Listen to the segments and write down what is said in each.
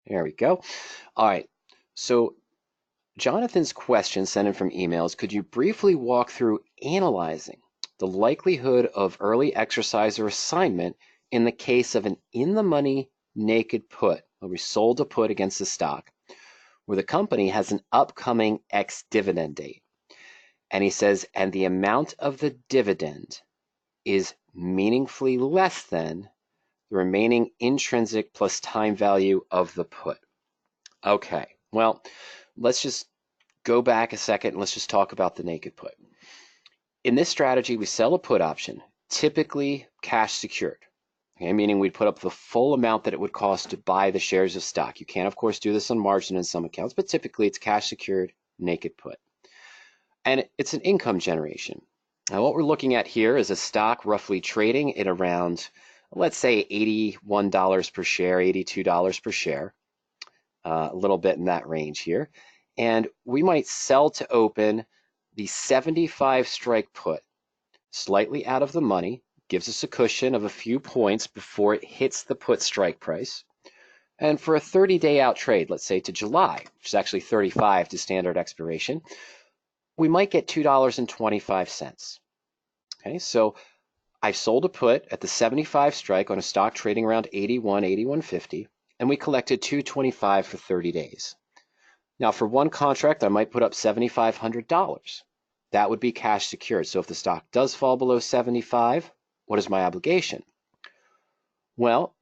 There we go. All right. So Jonathan's question sent in from emails, could you briefly walk through analyzing the likelihood of early exercise or assignment in the case of an in-the-money naked put, where we sold a put against the stock, where the company has an upcoming ex-dividend date? And he says, and the amount of the dividend is meaningfully less than the remaining intrinsic plus time value of the put. Okay, well, let's just go back a second and let's just talk about the naked put. In this strategy, we sell a put option, typically cash secured, okay, meaning we'd put up the full amount that it would cost to buy the shares of stock. You can, of course, do this on margin in some accounts, but typically it's cash secured naked put. And it's an income generation. Now, what we're looking at here is a stock roughly trading at around, let's say, $81 per share, $82 per share, a little bit in that range here. And we might sell to open the 75 strike put, slightly out of the money, gives us a cushion of a few points before it hits the put strike price. And for a 30-day out trade, let's say to July, which is actually 35 to standard expiration, we might get $2.25. Okay, so I sold a put at the 75 strike on a stock trading around 81, 81.50, and we collected $2.25 for 30 days. Now, for one contract, I might put up $7,500. That would be cash secured. So if the stock does fall below 75, what is my obligation? Well,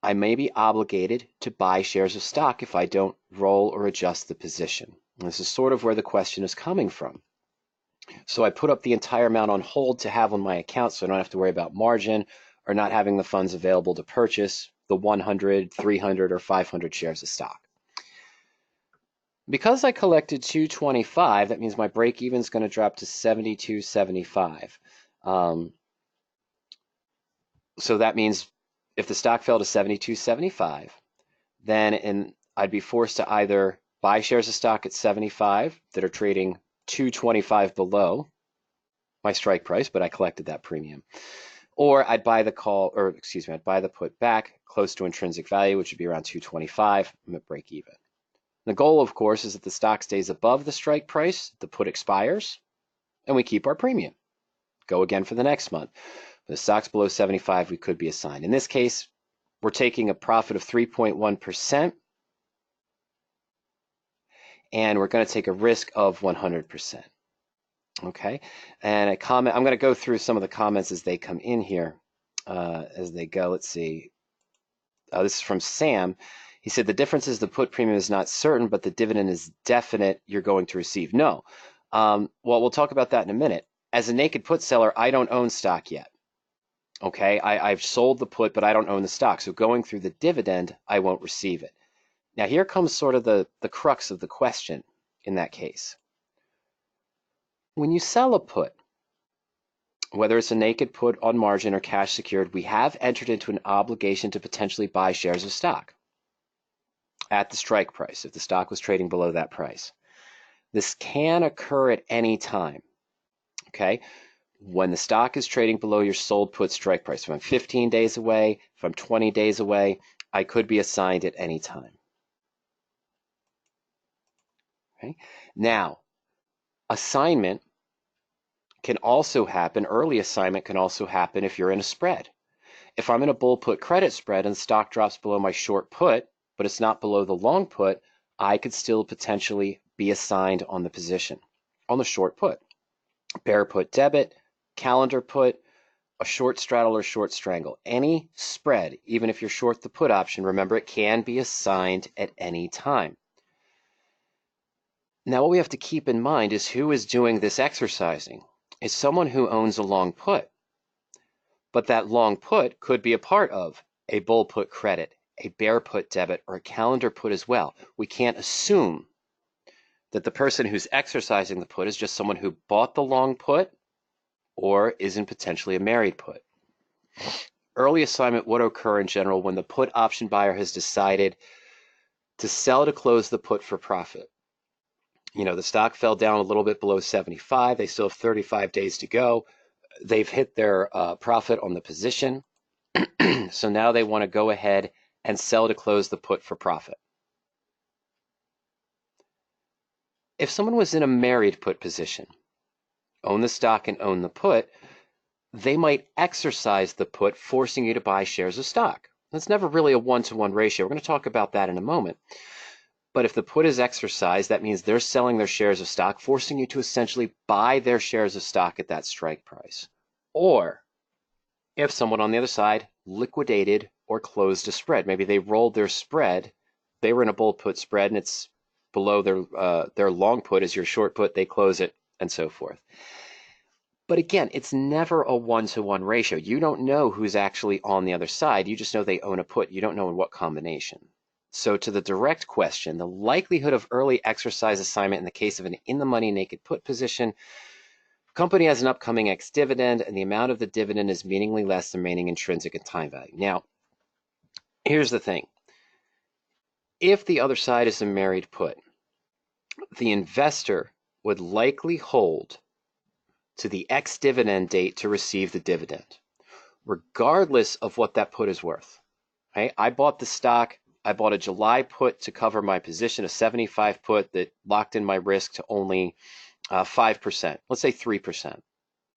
I may be obligated to buy shares of stock if I don't roll or adjust the position. And this is sort of where the question is coming from. So I put up the entire amount on hold to have on my account so I don't have to worry about margin or not having the funds available to purchase the 100, 300, or 500 shares of stock. Because I collected $2.25, that means my break even is going to drop to $72.75. So that means if the stock fell to $72.75, then I'd be forced to either buy shares of stock at 75 that are trading $2.25 below my strike price, but I collected that premium, or I'd buy the I'd buy the put back close to intrinsic value, which would be around $2.25. I'm at break even. The goal, of course, is that the stock stays above the strike price, the put expires, and we keep our premium. Go again for the next month. If the stock's below 75, we could be assigned. In this case, we're taking a profit of 3.1%, and we're going to take a risk of 100%. Okay, and I'm going to go through some of the comments as they come in here, as they go. Let's see. This is from Sam. He said, the difference is the put premium is not certain, but the dividend is definite you're going to receive. No. Well, we'll talk about that in a minute. As a naked put seller, I don't own stock yet. Okay, I've sold the put, but I don't own the stock. So going through the dividend, I won't receive it. Now, here comes sort of the crux of the question in that case. When you sell a put, whether it's a naked put on margin or cash secured, we have entered into an obligation to potentially buy shares of stock at the strike price if the stock was trading below that price. This can occur at any time, okay? When the stock is trading below your sold put strike price, if I'm 15 days away, if I'm 20 days away, I could be assigned at any time. Okay? Now, assignment can also happen, early assignment can also happen if you're in a spread. If I'm in a bull put credit spread and the stock drops below my short put, but it's not below the long put, I could still potentially be assigned on the position, on the short put. Bear put debit, calendar put, a short straddle or short strangle. Any spread, even if you're short the put option, remember it can be assigned at any time. Now, what we have to keep in mind is who is doing this exercising. It's someone who owns a long put. But that long put could be a part of a bull put credit, a bear put debit, or a calendar put as well. We can't assume that the person who's exercising the put is just someone who bought the long put or isn't potentially a married put. Early assignment would occur in general when the put option buyer has decided to sell to close the put for profit. You know, the stock fell down a little bit below 75. They still have 35 days to go. They've hit their profit on the position. So now they want to go ahead and sell to close the put for profit. if someone was in a married put position, own the stock and own the put, they might exercise the put, forcing you to buy shares of stock. That's never really a one-to-one ratio. We're going to talk about that in a moment. But if the put is exercised, that means they're selling their shares of stock, forcing you to essentially buy their shares of stock at that strike price. Or if someone on the other side liquidated or closed a spread, maybe they rolled their spread, they were in a bull put spread and it's below their long put is your short put, they close it, and so forth. But again, it's never a one-to-one ratio. You don't know who's actually on the other side. You just know they own a put. You don't know in what combination. So to the direct question, the likelihood of early exercise assignment in the case of an in-the-money naked put position, company has an upcoming ex-dividend, and the amount of the dividend is meaningfully less than remaining intrinsic and time value. Now, here's the thing. If the other side is a married put, the investor would likely hold to the ex-dividend date to receive the dividend, regardless of what that put is worth. Okay? I bought the stock. I bought a July put to cover my position, a 75 put that locked in my risk to only 5%, let's say 3%.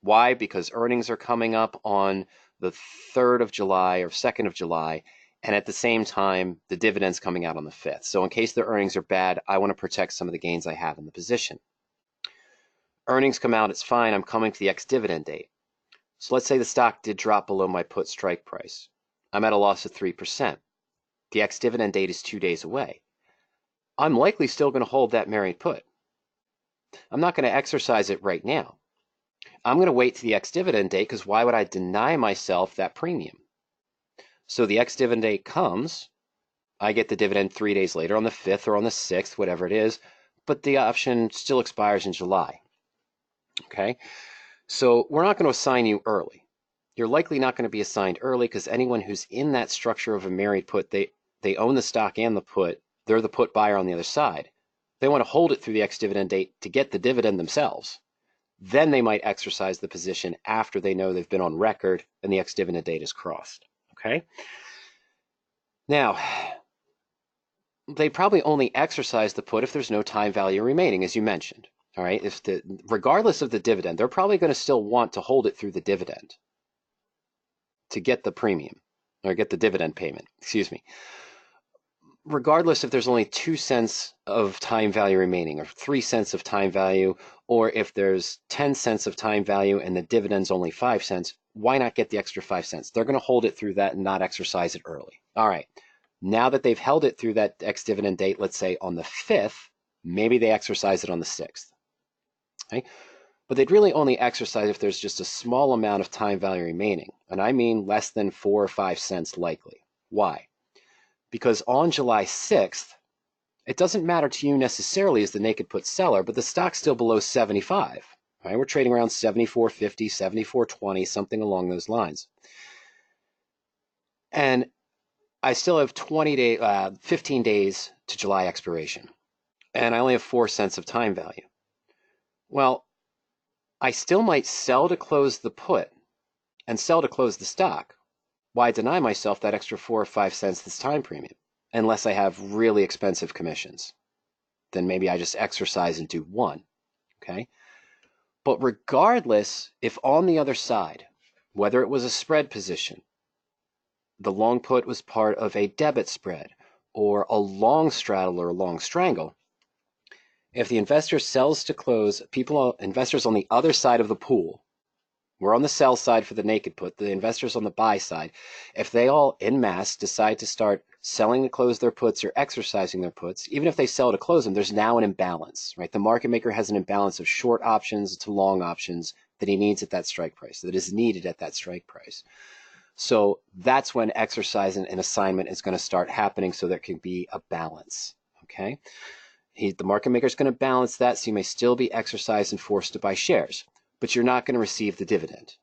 Why? Because earnings are coming up on the 3rd of July or 2nd of July, and at the same time, the dividend's coming out on the 5th. So in case the earnings are bad, I want to protect some of the gains I have in the position. Earnings come out, it's fine, I'm coming to the ex-dividend date. So let's say the stock did drop below my put strike price. I'm at a loss of 3%. The ex-dividend date is 2 days away. I'm likely still going to hold that married put. I'm not going to exercise it right now. I'm going to wait to the ex-dividend date because why would I deny myself that premium? So the ex-dividend date comes, I get the dividend 3 days later on the 5th or on the 6th, whatever it is, but the option still expires in July. Okay, so we're not going to assign you early. You're likely not going to be assigned early because anyone who's in that structure of a married put, they own the stock and the put. They're the put buyer on the other side. They want to hold it through the ex-dividend date to get the dividend themselves. Then they might exercise the position after they know they've been on record and the ex-dividend date is crossed. Okay. Now, they probably only exercise the put if there's no time value remaining, as you mentioned. All right. Regardless of the dividend, they're probably going to still want to hold it through the dividend to get the premium or get the dividend payment. Excuse me. Regardless if there's only 2 cents of time value remaining or 3 cents of time value, or if there's 10 cents of time value and the dividend's only 5 cents, why not get the extra 5 cents? They're going to hold it through that and not exercise it early. All right. Now that they've held it through that ex-dividend date, let's say on the 5th, maybe they exercise it on the 6th. Okay? But they'd really only exercise if there's just a small amount of time value remaining. And I mean less than 4 or 5 cents likely. Why? Because on July 6th, it doesn't matter to you necessarily as the naked put seller, but the stock's still below 75. Right? We're trading around 74.50, 74.20, something along those lines. And I still have 15 days to July expiration. And I only have 4 cents of time value. Well, I still might sell to close the put and sell to close the stock. Why deny myself that extra 4 or 5 cents this time premium? Unless I have really expensive commissions. Then maybe I just exercise and do one. Okay? But regardless, if on the other side, whether it was a spread position, the long put was part of a debit spread, or a long straddle or a long strangle, if the investor sells to close, investors on the other side of the pool, we're on the sell side for the naked put, the investors on the buy side, if they all en masse decide to start selling to close their puts or exercising their puts, even if they sell to close them, there's now an imbalance, right? The market maker has an imbalance of short options to long options that he needs at that strike price, that is needed at that strike price. So that's when exercise and assignment is going to start happening so there can be a balance, okay? The market maker is going to balance that, so you may still be exercised and forced to buy shares, but you're not going to receive the dividend,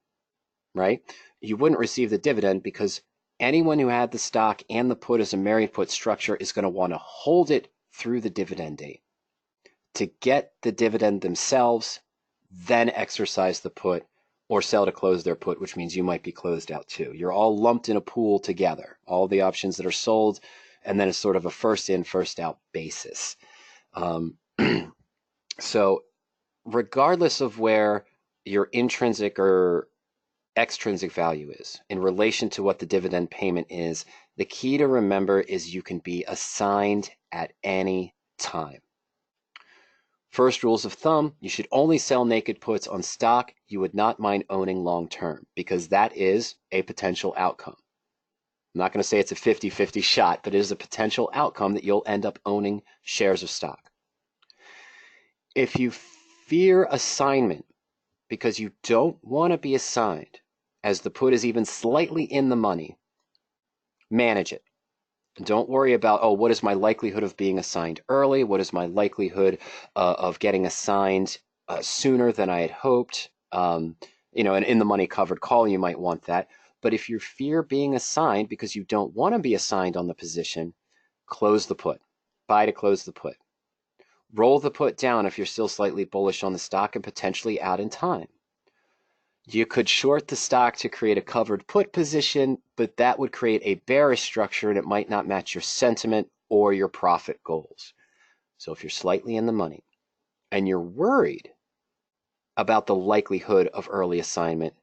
right? You wouldn't receive the dividend because anyone who had the stock and the put as a married put structure is going to want to hold it through the dividend date to get the dividend themselves, then exercise the put or sell to close their put, which means you might be closed out too. You're all lumped in a pool together, all the options that are sold, and then it's sort of a first in, first out basis. So regardless of where your intrinsic or extrinsic value is in relation to what the dividend payment is, the key to remember is you can be assigned at any time. First rules of thumb, you should only sell naked puts on stock you would not mind owning long term, because that is a potential outcome. I'm not going to say it's a 50-50 shot, but it is a potential outcome that you'll end up owning shares of stock. If you fear assignment because you don't want to be assigned as the put is even slightly in the money, manage it. Don't worry about, oh, what is my likelihood of being assigned early? What is my likelihood of getting assigned sooner than I had hoped? And in the money covered call, you might want that. But if you fear being assigned because you don't want to be assigned on the position, close the put. Buy to close the put. Roll the put down if you're still slightly bullish on the stock and potentially out in time. You could short the stock to create a covered put position, but that would create a bearish structure and it might not match your sentiment or your profit goals. So if you're slightly in the money and you're worried about the likelihood of early assignment,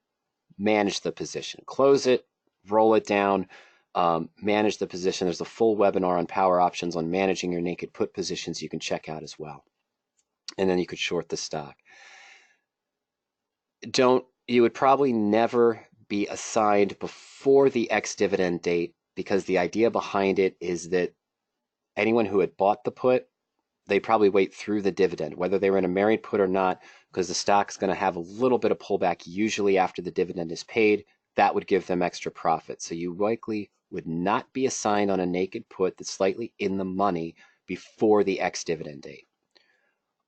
manage the position. Close it, roll it down, manage the position. There's a full webinar on PowerOptions on managing your naked put positions you can check out as well. And then you could short the stock. You would probably never be assigned before the ex-dividend date, because the idea behind it is that anyone who had bought the put, they probably wait through the dividend, whether they were in a married put or not, because the stock's going to have a little bit of pullback usually after the dividend is paid. That would give them extra profit. So you likely would not be assigned on a naked put that's slightly in the money before the ex-dividend date.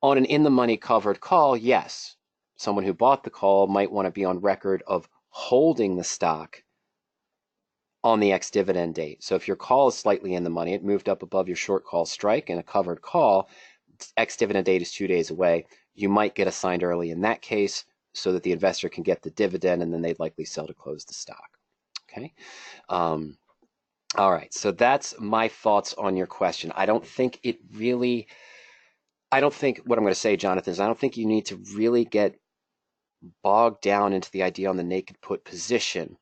On an in-the-money covered call, yes. Someone who bought the call might want to be on record of holding the stock on the ex-dividend date. So if your call is slightly in the money, it moved up above your short call strike in a covered call, ex-dividend date is 2 days away, you might get assigned early in that case so that the investor can get the dividend and then they'd likely sell to close the stock. Okay. All right. So that's my thoughts on your question. I don't think what I'm going to say, Jonathan, is I don't think you need to really get bogged down into the idea on the naked put position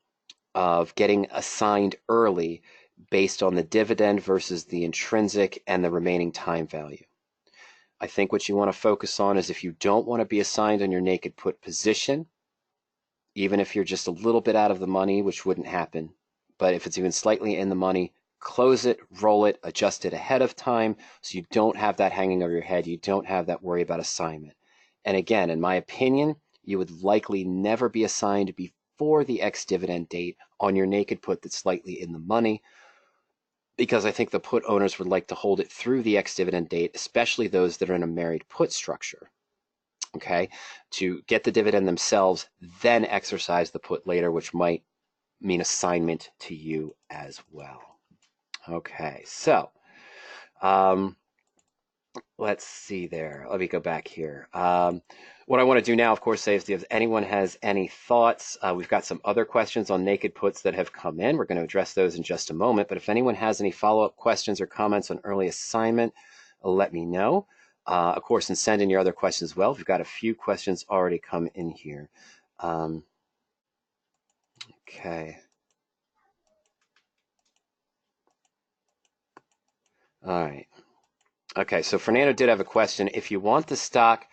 of getting assigned early based on the dividend versus the intrinsic and the remaining time value. I think what you want to focus on is if you don't want to be assigned on your naked put position, even if you're just a little bit out of the money, which wouldn't happen, but if it's even slightly in the money, close it, roll it, adjust it ahead of time so you don't have that hanging over your head. You don't have that worry about assignment. And again, in my opinion, you would likely never be assigned before the ex-dividend date on your naked put that's slightly in the money, because I think the put owners would like to hold it through the ex-dividend date, especially those that are in a married put structure, okay, to get the dividend themselves, then exercise the put later, which might mean assignment to you as well. Okay, so let's see there. Let me go back here. What I want to do now, of course, is if anyone has any thoughts, we've got some other questions on naked puts that have come in. We're going to address those in just a moment. But if anyone has any follow-up questions or comments on early assignment, let me know. Of course, and send in your other questions as well. We've got a few questions already come in here. Okay. All right. Okay, so Fernando did have a question. If you want the stock,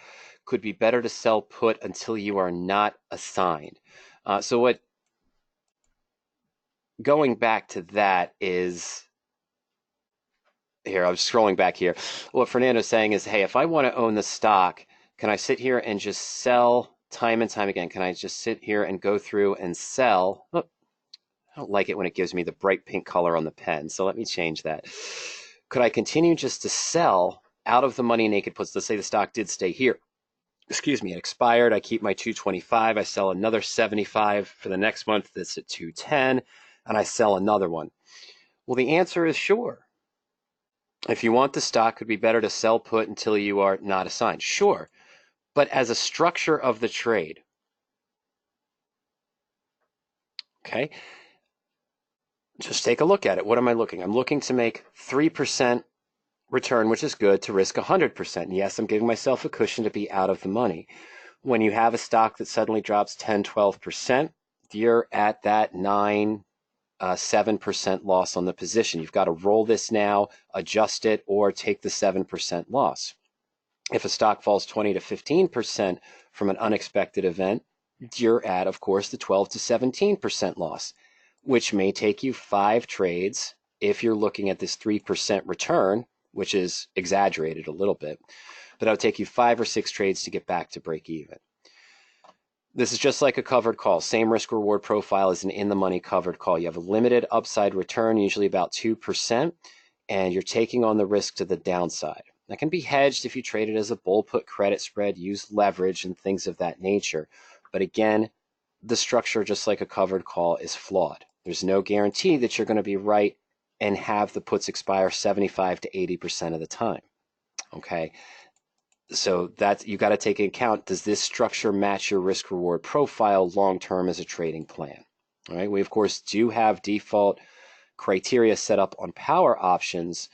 could be better to sell put until you are not assigned. Going back to that is, here, I'm scrolling back here. What Fernando's saying is, hey, if I want to own the stock, can I sit here and just sell time and time again? Can I just sit here and go through and sell? Oh, I don't like it when it gives me the bright pink color on the pen, so let me change that. Could I continue just to sell out of the money naked puts? Let's say the stock did stay here. Excuse me, it expired. I keep my 225. I sell another 75 for the next month that's at 210, and I sell another one. Well, the answer is sure. If you want the stock, it would be better to sell put until you are not assigned. Sure, but as a structure of the trade, okay, just take a look at it. What am I looking? I'm looking to make 3% return, which is good, to risk 100%. Yes, I'm giving myself a cushion to be out of the money. When you have a stock that suddenly drops 10, 12%, you're at that 7% loss on the position. You've got to roll this now, adjust it, or take the 7% loss. If a stock falls 20 to 15% from an unexpected event, you're at, of course, the 12 to 17% loss, which may take you 5 trades if you're looking at this 3% return, which is exaggerated a little bit, but it'll take you 5 or 6 trades to get back to break even. This is just like a covered call. Same risk reward profile as an in-the-money covered call. You have a limited upside return, usually about 2%, and you're taking on the risk to the downside. That can be hedged if you trade it as a bull put credit spread, use leverage and things of that nature. But again, the structure, just like a covered call, is flawed. There's no guarantee that you're going to be right and have the puts expire 75 to 80% of the time. Okay? So that's, you got to take into account, does this structure match your risk reward profile long term as a trading plan? All right, we of course do have default criteria set up on PowerOptions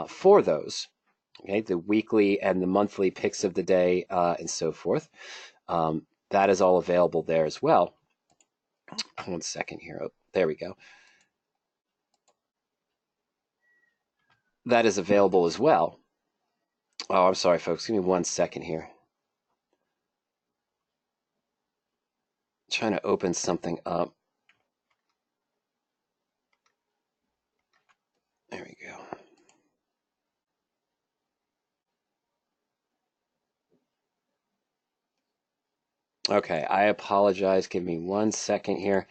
for those. Okay, the weekly and the monthly picks of the day and so forth. That is all available there as well. 1 second here. Oh, there we go. That is available as well. Oh, I'm sorry, folks. Give me 1 second here. Trying to open something up. There we go. Okay, I apologize. Give me 1 second here.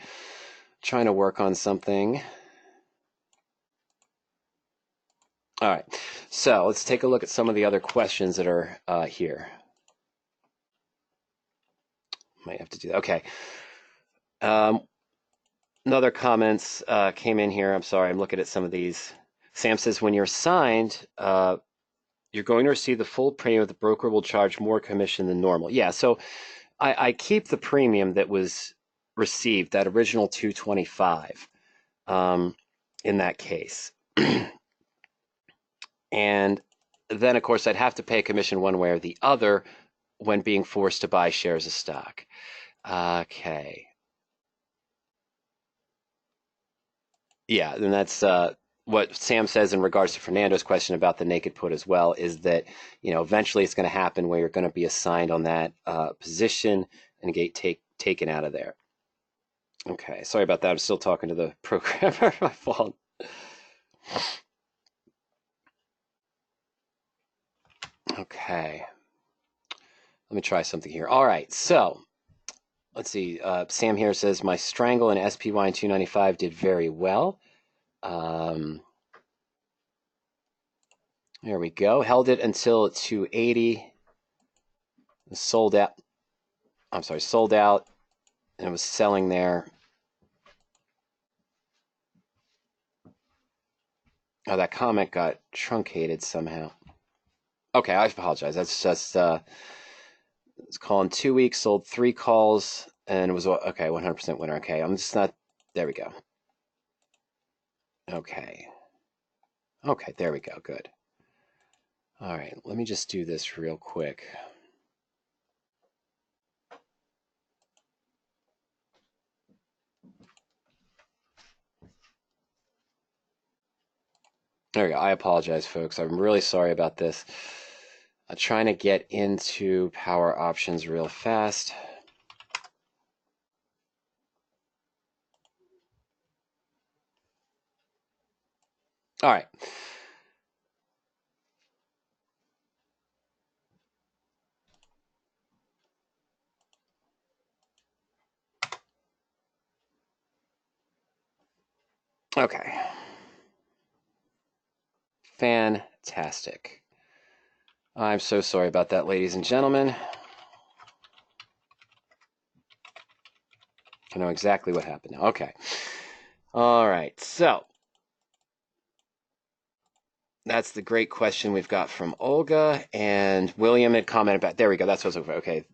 Trying to work on something. All right, so let's take a look at some of the other questions that are here. Might have to do that. Okay. Another comments came in here. I'm sorry, I'm looking at some of these. Sam says, when you're assigned, you're going to receive the full premium. The broker will charge more commission than normal. Yeah, so I keep the premium that was received, that original $225 in that case. And then, of course, I'd have to pay a commission one way or the other when being forced to buy shares of stock. Okay. Yeah, and that's what Sam says in regards to Fernando's question about the naked put as well, is that, you know, eventually it's going to happen where you're going to be assigned on that position and get taken out of there. Okay, sorry about that. I'm still talking to the programmer. My fault. Okay. Let me try something here. All right, so let's see. Sam here says, my strangle in SPY in 295 did very well. There we go. Held it until 280. Sold out. I'm sorry, sold out. And it was selling there. Oh, that comment got truncated somehow. Okay, I apologize. That's just it's calling 2 weeks, sold 3 calls, and it was okay, 100% winner. Okay, I'm just not. There we go. Okay. Okay, there we go. Good. All right, let me just do this real quick. There we go. I apologize, folks. I'm really sorry about this. I'm trying to get into PowerOptions real fast. All right. Okay. Fantastic. I'm so sorry about that, ladies and gentlemen. I know exactly what happened now. Okay. All right. So that's the great question we've got from Olga, and William had commented about. There we go. That's what I was looking for. Okay.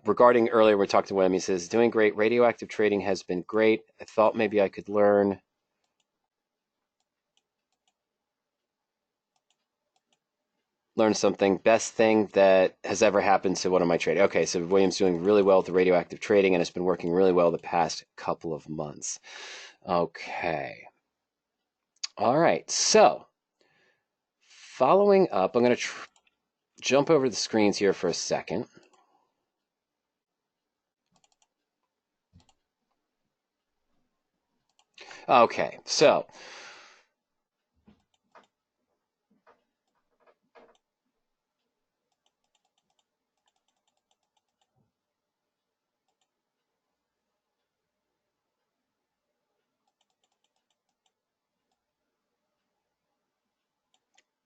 Regarding earlier, we talked to William. He says, doing great. Radioactive trading has been great. I thought maybe I could learn. learned something. Best thing that has ever happened to one of my trading. Okay, so William's doing really well with the radioactive trading, and it's been working really well the past couple of months. Okay. All right, so following up, I'm going to jump over the screens here for a second. Okay, so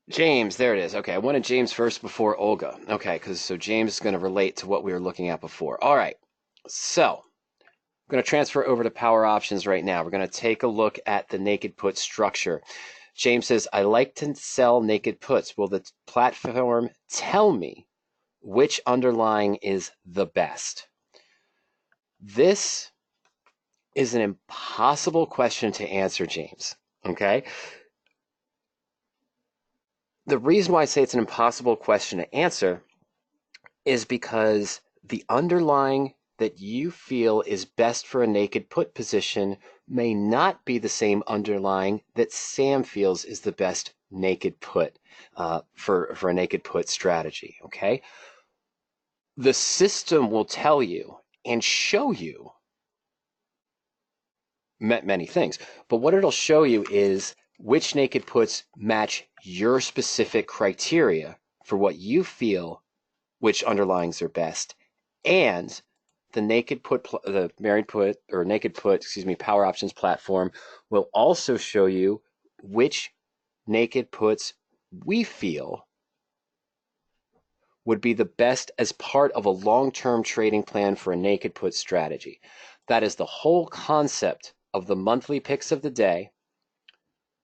James, there it is. Okay, I wanted James first before Olga. Okay, because so James is going to relate to what we were looking at before. All right, so I'm going to transfer over to PowerOptions right now. We're going to take a look at the naked put structure. James says, I like to sell naked puts. Will the platform tell me which underlying is the best? This is an impossible question to answer, James. Okay? The reason why I say it's an impossible question to answer is because the underlying that you feel is best for a naked put position may not be the same underlying that Sam feels is the best naked put for a naked put strategy. Okay? The system will tell you and show you many things, but what it'll show you is which naked puts match your specific criteria for what you feel which underlyings are best, and the naked put, the married put or naked put, PowerOptions platform will also show you which naked puts we feel would be the best as part of a long-term trading plan for a naked put strategy. That is the whole concept of the monthly picks of the day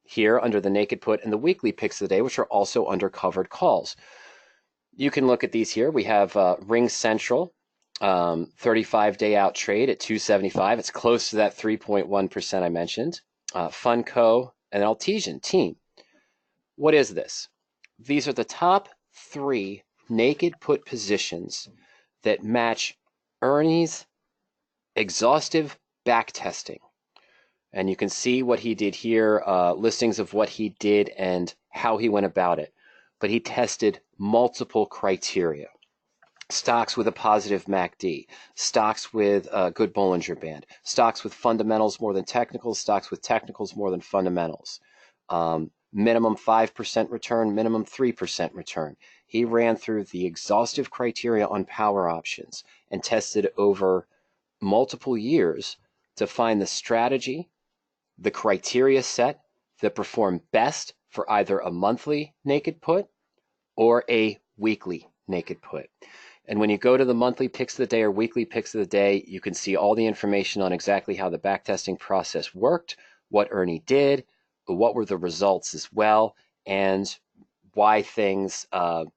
here under the naked put and the weekly picks of the day, which are also under covered calls. You can look at these here. We have Ring Central, 35-day out trade at 275. It's close to that 3.1% I mentioned. Funco and Altesian team. What is this? These are the top 3 naked put positions that match Ernie's exhaustive back testing. And you can see what he did here, listings of what he did and how he went about it. But he tested multiple criteria. Stocks with a positive MACD, stocks with a good Bollinger Band, stocks with fundamentals more than technicals, stocks with technicals more than fundamentals. Minimum 5% return, minimum 3% return. He ran through the exhaustive criteria on PowerOptions and tested over multiple years to find the strategy, the criteria set that performed best for either a monthly naked put or a weekly naked put. And when you go to the monthly picks of the day or weekly picks of the day, you can see all the information on exactly how the backtesting process worked, what Ernie did, what were the results as well, and why things that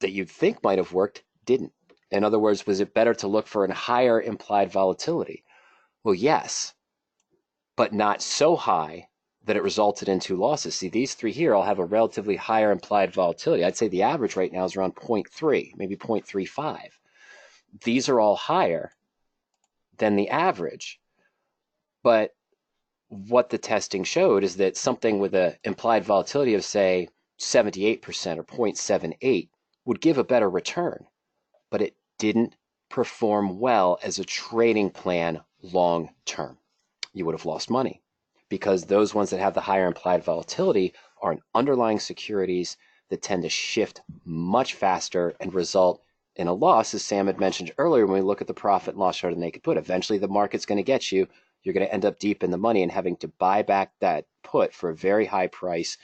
you'd think might have worked didn't. In other words, was it better to look for a higher implied volatility? Well, yes, but not so high that it resulted in 2 losses. See, these 3 here all have a relatively higher implied volatility. I'd say the average right now is around 0.3, maybe 0.35. These are all higher than the average. But what the testing showed is that something with an implied volatility of, say, 78% or 0.78 would give a better return. But it didn't perform well as a trading plan long term. You would have lost money, because those ones that have the higher implied volatility are in underlying securities that tend to shift much faster and result in a loss, as Sam had mentioned earlier when we look at the profit and loss chart of naked put. Eventually the market's going to get you. You're going to end up deep in the money and having to buy back that put for a very high price,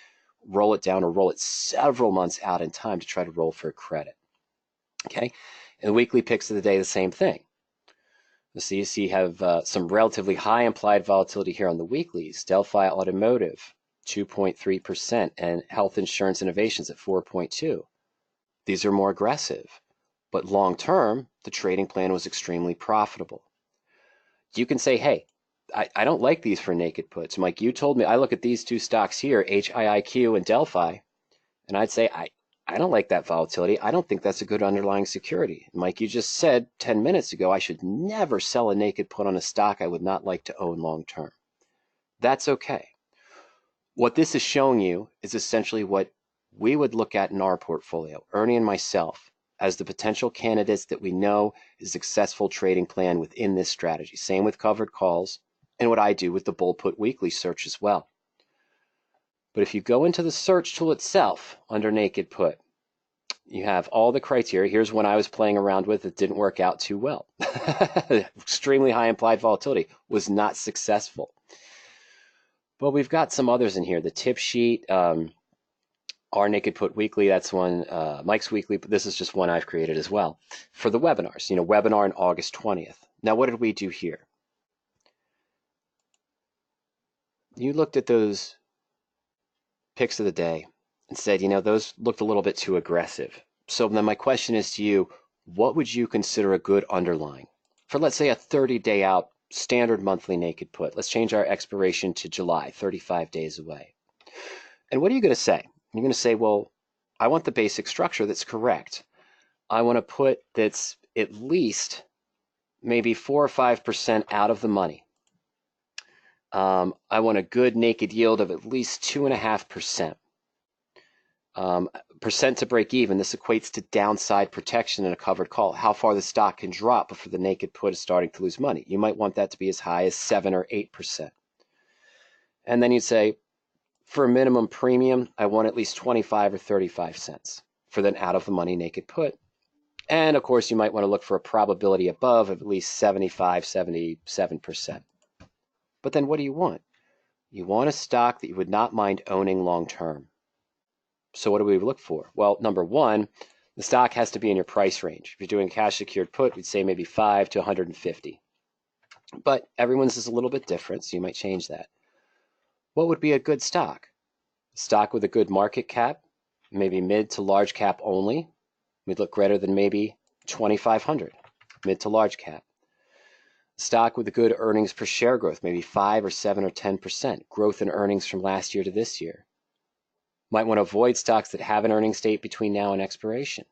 roll it down or roll it several months out in time to try to roll for a credit. Okay? And the weekly picks of the day, the same thing. You see you have some relatively high implied volatility here on the weeklies. Delphi Automotive, 2.3%, and Health Insurance Innovations at 4.2%. These are more aggressive, but long term, the trading plan was extremely profitable. You can say, hey, I don't like these for naked puts. Mike, you told me, I look at these 2 stocks here, HIIQ and Delphi, and I'd say, I don't like that volatility. I don't think that's a good underlying security. Mike, you just said 10 minutes ago I should never sell a naked put on a stock I would not like to own long term. That's okay. What this is showing you is essentially what we would look at in our portfolio, Ernie and myself, as the potential candidates that we know is a successful trading plan within this strategy. Same with covered calls and what I do with the Bull Put Weekly search as well. But if you go into the search tool itself under Naked Put, you have all the criteria. Here's one I was playing around with that didn't work out too well. Extremely high implied volatility, was not successful. But we've got some others in here. The tip sheet, our Naked Put Weekly, that's one, Mike's Weekly, but this is just one I've created as well. For the webinars, webinar on August 20th. Now, what did we do here? You looked at those picks of the day and said, those looked a little bit too aggressive. So then my question is to you, what would you consider a good underlying? For, let's say, a 30-day out standard monthly naked put. Let's change our expiration to July, 35 days away. And what are you going to say? You're going to say, well, I want the basic structure that's correct. I want a put that's at least maybe 4 or 5% out of the money. I want a good naked yield of at least 2.5%. Percent to break even, this equates to downside protection in a covered call, how far the stock can drop before the naked put is starting to lose money. You might want that to be as high as 7 or 8%. And then you'd say, for a minimum premium, I want at least 25 or 35 cents for the out of the money naked put. And of course, you might want to look for a probability above of at least 75, 77%. But then what do you want? You want a stock that you would not mind owning long term. So what do we look for? Well, number one, the stock has to be in your price range. If you're doing cash secured put, we'd say maybe 5 to 150. But everyone's is a little bit different, so you might change that. What would be a good stock? Stock with a good market cap, maybe mid to large cap only. We'd look greater than maybe 2,500, mid to large cap. Stock with a good earnings per share growth, maybe 5 or 7 or 10% growth in earnings from last year to this year. Might want to avoid stocks that have an earnings date between now and expiration.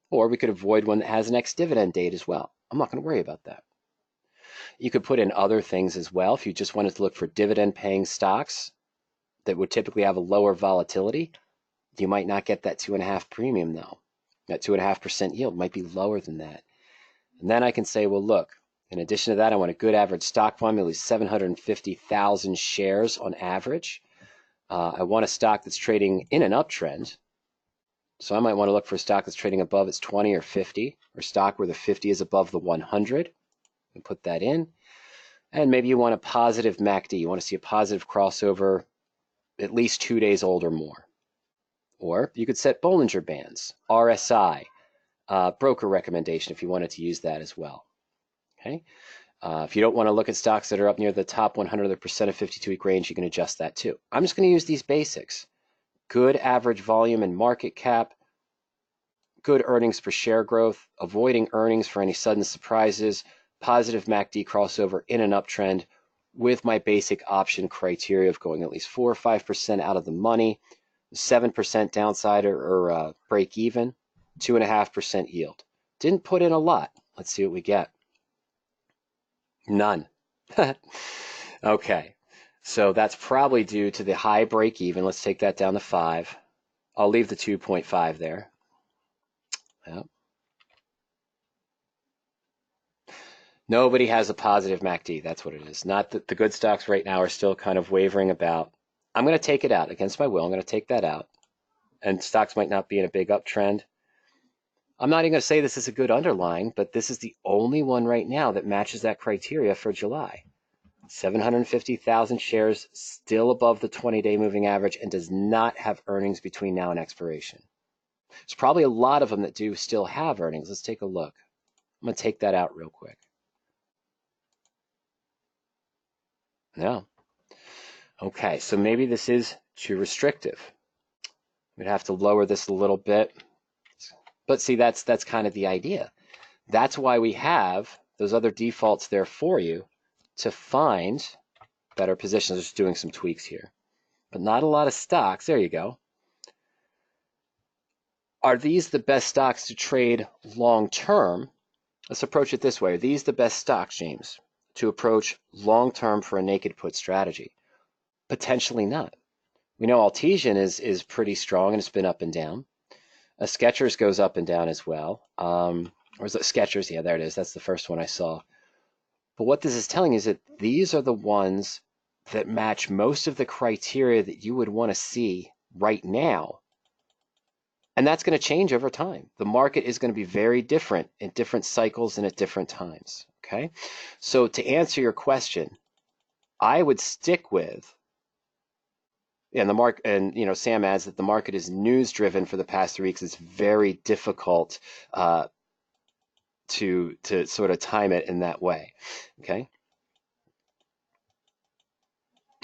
Or we could avoid one that has an ex-dividend date as well. I'm not going to worry about that. You could put in other things as well. If you just wanted to look for dividend-paying stocks that would typically have a lower volatility, you might not get that 2.5 premium though. That 2.5% yield might be lower than that. And then I can say, well, look, in addition to that, I want a good average stock volume, at least 750,000 shares on average. I want a stock that's trading in an uptrend. So I might want to look for a stock that's trading above its 20 or 50, or stock where the 50 is above the 100. And put that in. And maybe you want a positive MACD. You want to see a positive crossover at least 2 days old or more. Or you could set Bollinger Bands, RSI, broker recommendation if you wanted to use that as well. Okay. If you don't want to look at stocks that are up near the top 100% of 52-week range, you can adjust that too. I'm just going to use these basics. Good average volume and market cap, good earnings per share growth, avoiding earnings for any sudden surprises, positive MACD crossover in an uptrend with my basic option criteria of going at least 4 or 5% out of the money, 7% downside or break even, 2.5% yield. Didn't put in a lot. Let's see what we get. None. Okay, so that's probably due to the high break even. Let's take that down to 5. I'll leave the 2.5 there. Yep. Nobody has a positive MACD. That's what it is. Not that the good stocks right now are still kind of wavering about. I'm going to take it out against my will. I'm going to take that out. And stocks might not be in a big uptrend. I'm not even going to say this is a good underlying, but this is the only one right now that matches that criteria for July. 750,000 shares, still above the 20-day moving average, and does not have earnings between now and expiration. There's probably a lot of them that do still have earnings. Let's take a look. I'm going to take that out real quick. No. Okay, so maybe this is too restrictive. We'd have to lower this a little bit. But see, that's kind of the idea. That's why we have those other defaults there for you to find better positions. Just doing some tweaks here. But not a lot of stocks. There you go. Are these the best stocks to trade long term? Let's approach it this way. Are these the best stocks, James, to approach long term for a naked put strategy? Potentially not. We know Altesian is pretty strong and it's been up and down. Skechers goes up and down as well. Or is it Skechers? Yeah, there it is. That's the first one I saw. But what this is telling is that these are the ones that match most of the criteria that you would want to see right now. And that's going to change over time. The market is going to be very different in different cycles and at different times. Okay. So to answer your question, I would stick with, and Sam adds that the market is news driven for the past 3 weeks. It's very difficult to sort of time it in that way. Okay.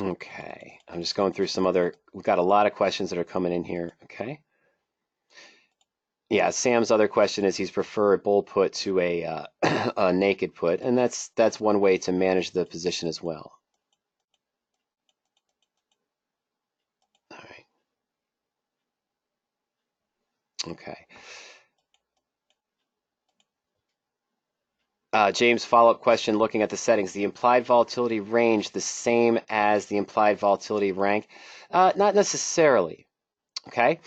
Okay. I'm just going through we've got a lot of questions that are coming in here. Okay. Yeah, Sam's other question is he's prefer a bull put to a a naked put, and that's one way to manage the position as well. All right. Okay. James, follow-up question looking at the settings. The implied volatility range the same as the implied volatility rank? Not necessarily. Okay.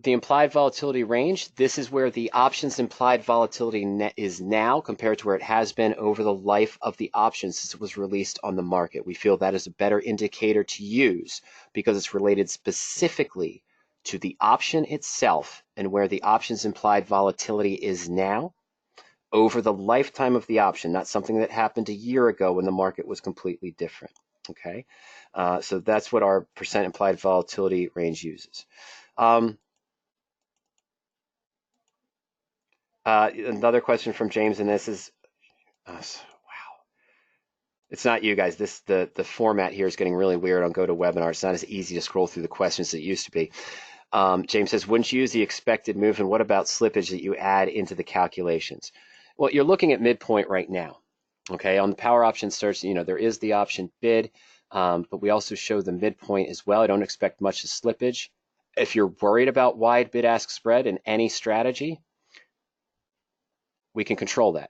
The implied volatility range, this is where the options implied volatility net is now compared to where it has been over the life of the options since it was released on the market. We feel that is a better indicator to use because it's related specifically to the option itself and where the options implied volatility is now over the lifetime of the option, not something that happened a year ago when the market was completely different. Okay, so that's what our percent implied volatility range uses. Another question from James, and this is, wow, it's not you guys. The format here is getting really weird on GoToWebinar. It's not as easy to scroll through the questions as it used to be. James says, wouldn't you use the expected move, and what about slippage that you add into the calculations? Well, you're looking at midpoint right now. Okay, on the PowerOptions search, there is the option bid, but we also show the midpoint as well. I don't expect much of slippage. If you're worried about wide bid-ask spread in any strategy, we can control that.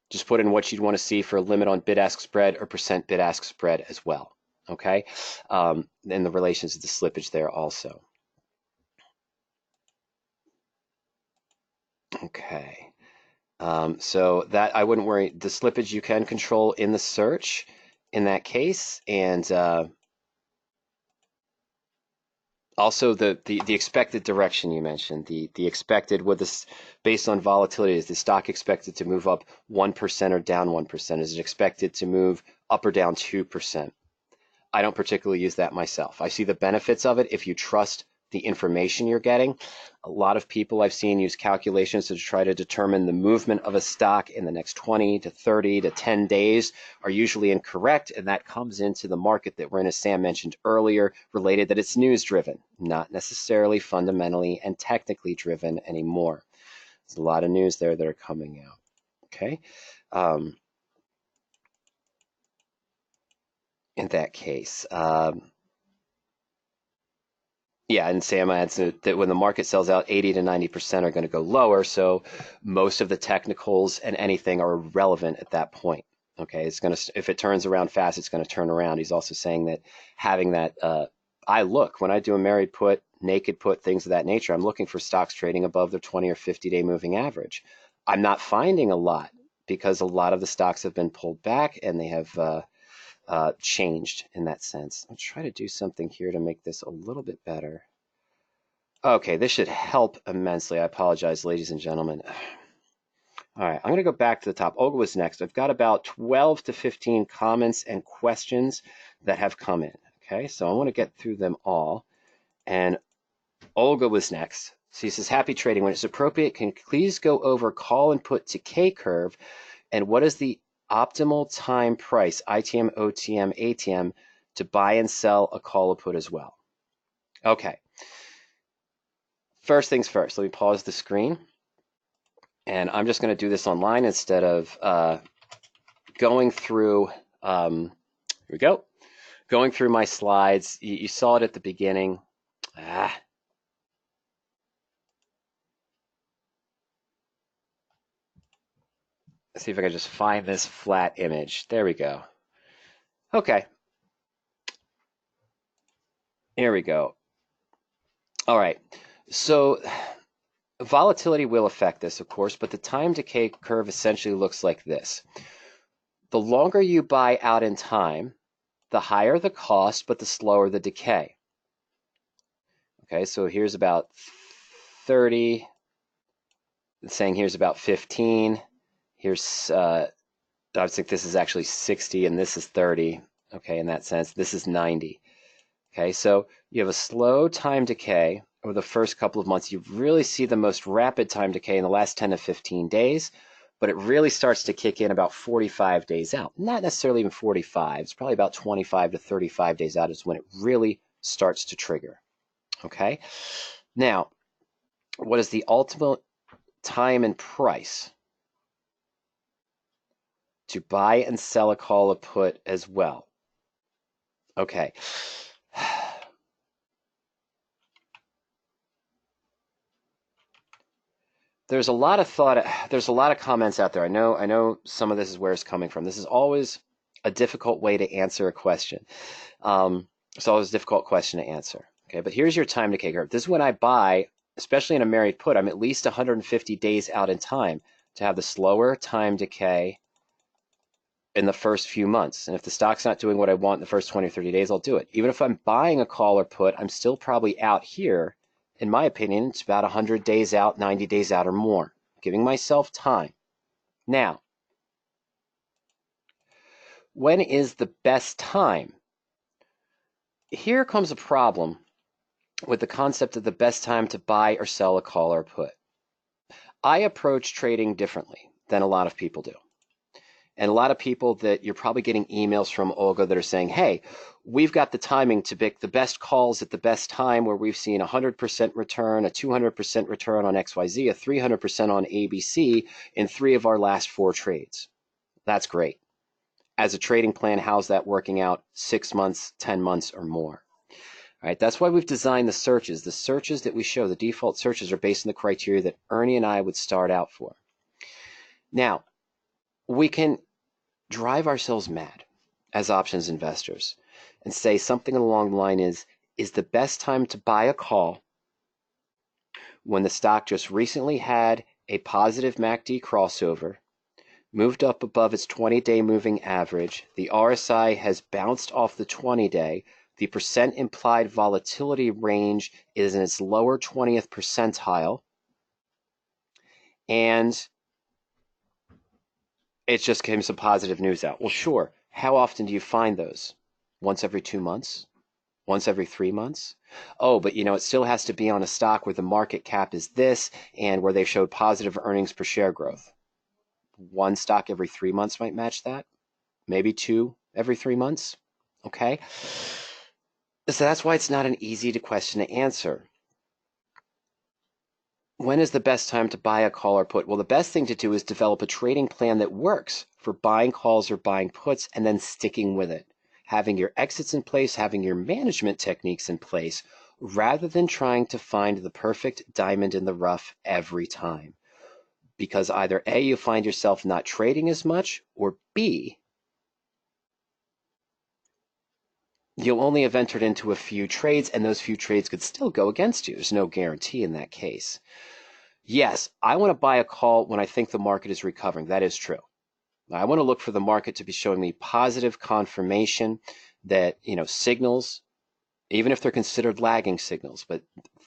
Just put in what you'd want to see for a limit on bid-ask spread or percent bid-ask spread as well. Okay, and the relations to the slippage there also. Okay. So that I wouldn't worry. The slippage you can control in the search in that case, and also the expected direction you mentioned, the expected with this based on volatility, is the stock expected to move up 1% or down 1%? Is it expected to move up or down 2%? I don't particularly use that myself. I see the benefits of it if you trust the information you're getting. A lot of people I've seen use calculations to try to determine the movement of a stock in the next 20 to 30 to 10 days are usually incorrect, and that comes into the market that we're in, as Sam mentioned earlier, related that it's news driven, not necessarily fundamentally and technically driven anymore. There's a lot of news there that are coming out. Okay. In that case, yeah, and Sam adds that when the market sells out, 80 to 90% are going to go lower. So most of the technicals and anything are irrelevant at that point. Okay, it's going to, if it turns around fast, it's going to turn around. He's also saying that having that, when I do a married put, naked put, things of that nature, I'm looking for stocks trading above their 20 or 50-day moving average. I'm not finding a lot because a lot of the stocks have been pulled back and they have changed in that sense. I'll try to do something here to make this a little bit better. Okay, this should help immensely. I apologize, ladies and gentlemen. All right, I'm going to go back to the top. Olga was next. I've got about 12 to 15 comments and questions that have come in. Okay, so I want to get through them all. And Olga was next. So he says, happy trading. When it's appropriate, can you please go over call and put decay curve, and what is the optimal time price, ITM, OTM, ATM, to buy and sell a call or put as well? Okay. First things first, let me pause the screen. And I'm just going to do this online instead of going through, here we go, going through my slides. You saw it at the beginning. Let's see if I can just find this flat image. There we go. Okay. Here we go. All right. So volatility will affect this, of course, but the time decay curve essentially looks like this. The longer you buy out in time, the higher the cost, but the slower the decay. Okay, so here's about 30. It's saying here's about 15. Here's, I think this is actually 60 and this is 30. Okay, in that sense, this is 90. Okay, so you have a slow time decay over the first couple of months. You really see the most rapid time decay in the last 10 to 15 days, but it really starts to kick in about 45 days out. Not necessarily even 45. It's probably about 25 to 35 days out is when it really starts to trigger. Okay, now, what is the ultimate time and price to buy and sell a call or put as well? Okay. There's a lot of thought, there's a lot of comments out there. I know some of this is where it's coming from. This is always a difficult way to answer a question. It's always a difficult question to answer. Okay, but here's your time decay curve. This is when I buy, especially in a married put, I'm at least 150 days out in time to have the slower time decay in the first few months. And if the stock's not doing what I want in the first 20 or 30 days, I'll do it. Even if I'm buying a call or put, I'm still probably out here. In my opinion, it's about 100 days out, 90 days out or more, giving myself time. Now, when is the best time? Here comes a problem with the concept of the best time to buy or sell a call or put. I approach trading differently than a lot of people do. And a lot of people that you're probably getting emails from Olga that are saying, hey, we've got the timing to pick the best calls at the best time where we've seen 100% return, a 200% return on XYZ, a 300% on ABC in 3 of our last 4 trades. That's great. As a trading plan, how's that working out 6 months, 10 months or more? All right, that's why we've designed the searches. The searches that we show, the default searches, are based on the criteria that Ernie and I would start out for. Now, we can drive ourselves mad as options investors and say something along the line is the best time to buy a call when the stock just recently had a positive MACD crossover, moved up above its 20-day moving average, the RSI has bounced off the 20-day, the percent implied volatility range is in its lower 20th percentile, and it just came some positive news out. Well, sure. How often do you find those? Once every 2 months? Once every 3 months? Oh, but it still has to be on a stock where the market cap is this and where they've showed positive earnings per share growth. One stock every 3 months might match that. Maybe 2 every 3 months. Okay? So that's why it's not an easy question to answer. When is the best time to buy a call or put? Well, the best thing to do is develop a trading plan that works for buying calls or buying puts and then sticking with it. Having your exits in place, having your management techniques in place, rather than trying to find the perfect diamond in the rough every time. Because either A, you find yourself not trading as much, or B, you'll only have entered into a few trades, and those few trades could still go against you. There's no guarantee in that case. Yes, I want to buy a call when I think the market is recovering. That is true. I want to look for the market to be showing me positive confirmation that, signals, even if they're considered lagging signals, but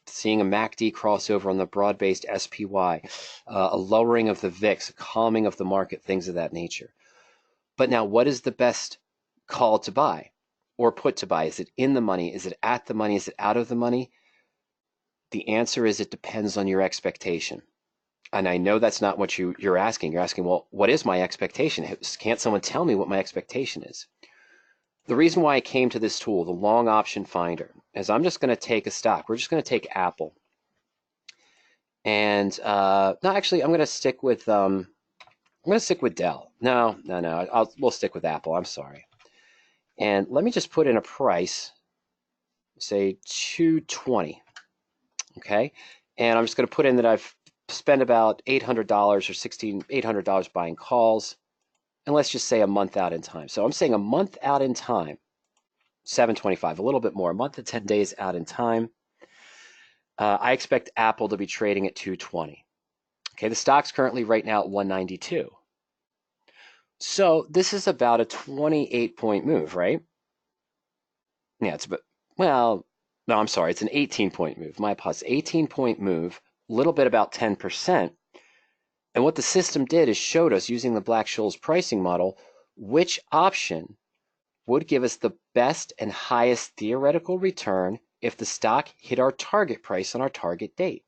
seeing a MACD crossover on the broad-based SPY, a lowering of the VIX, a calming of the market, things of that nature. But now, what is the best call to buy or put to buy? Is it in the money? Is it at the money? Is it out of the money? The answer is it depends on your expectation. And I know that's not what you're asking. You're asking, well, what is my expectation? Can't someone tell me what my expectation is? The reason why I came to this tool, the long option finder, is I'm just going to take a stock. We're just going to take Apple. And no, actually, I'm going to stick with Dell. No. We'll stick with Apple. I'm sorry. And let me just put in a price, say 220. Okay, and I'm just going to put in that I've spend about $800 or $800 buying calls, and let's just say a month out in time. So I'm saying a month out in time, 725, a little bit more, a month to 10 days out in time. I expect Apple to be trading at 220. Okay, the stock's currently right now at 192. So this is about a 28-point move, right? Yeah, it's about, well, no, I'm sorry, it's an 18-point move. My apologies, 18-point move, a little bit about 10%. And what the system did is showed us, using the Black-Scholes pricing model, which option would give us the best and highest theoretical return if the stock hit our target price on our target date.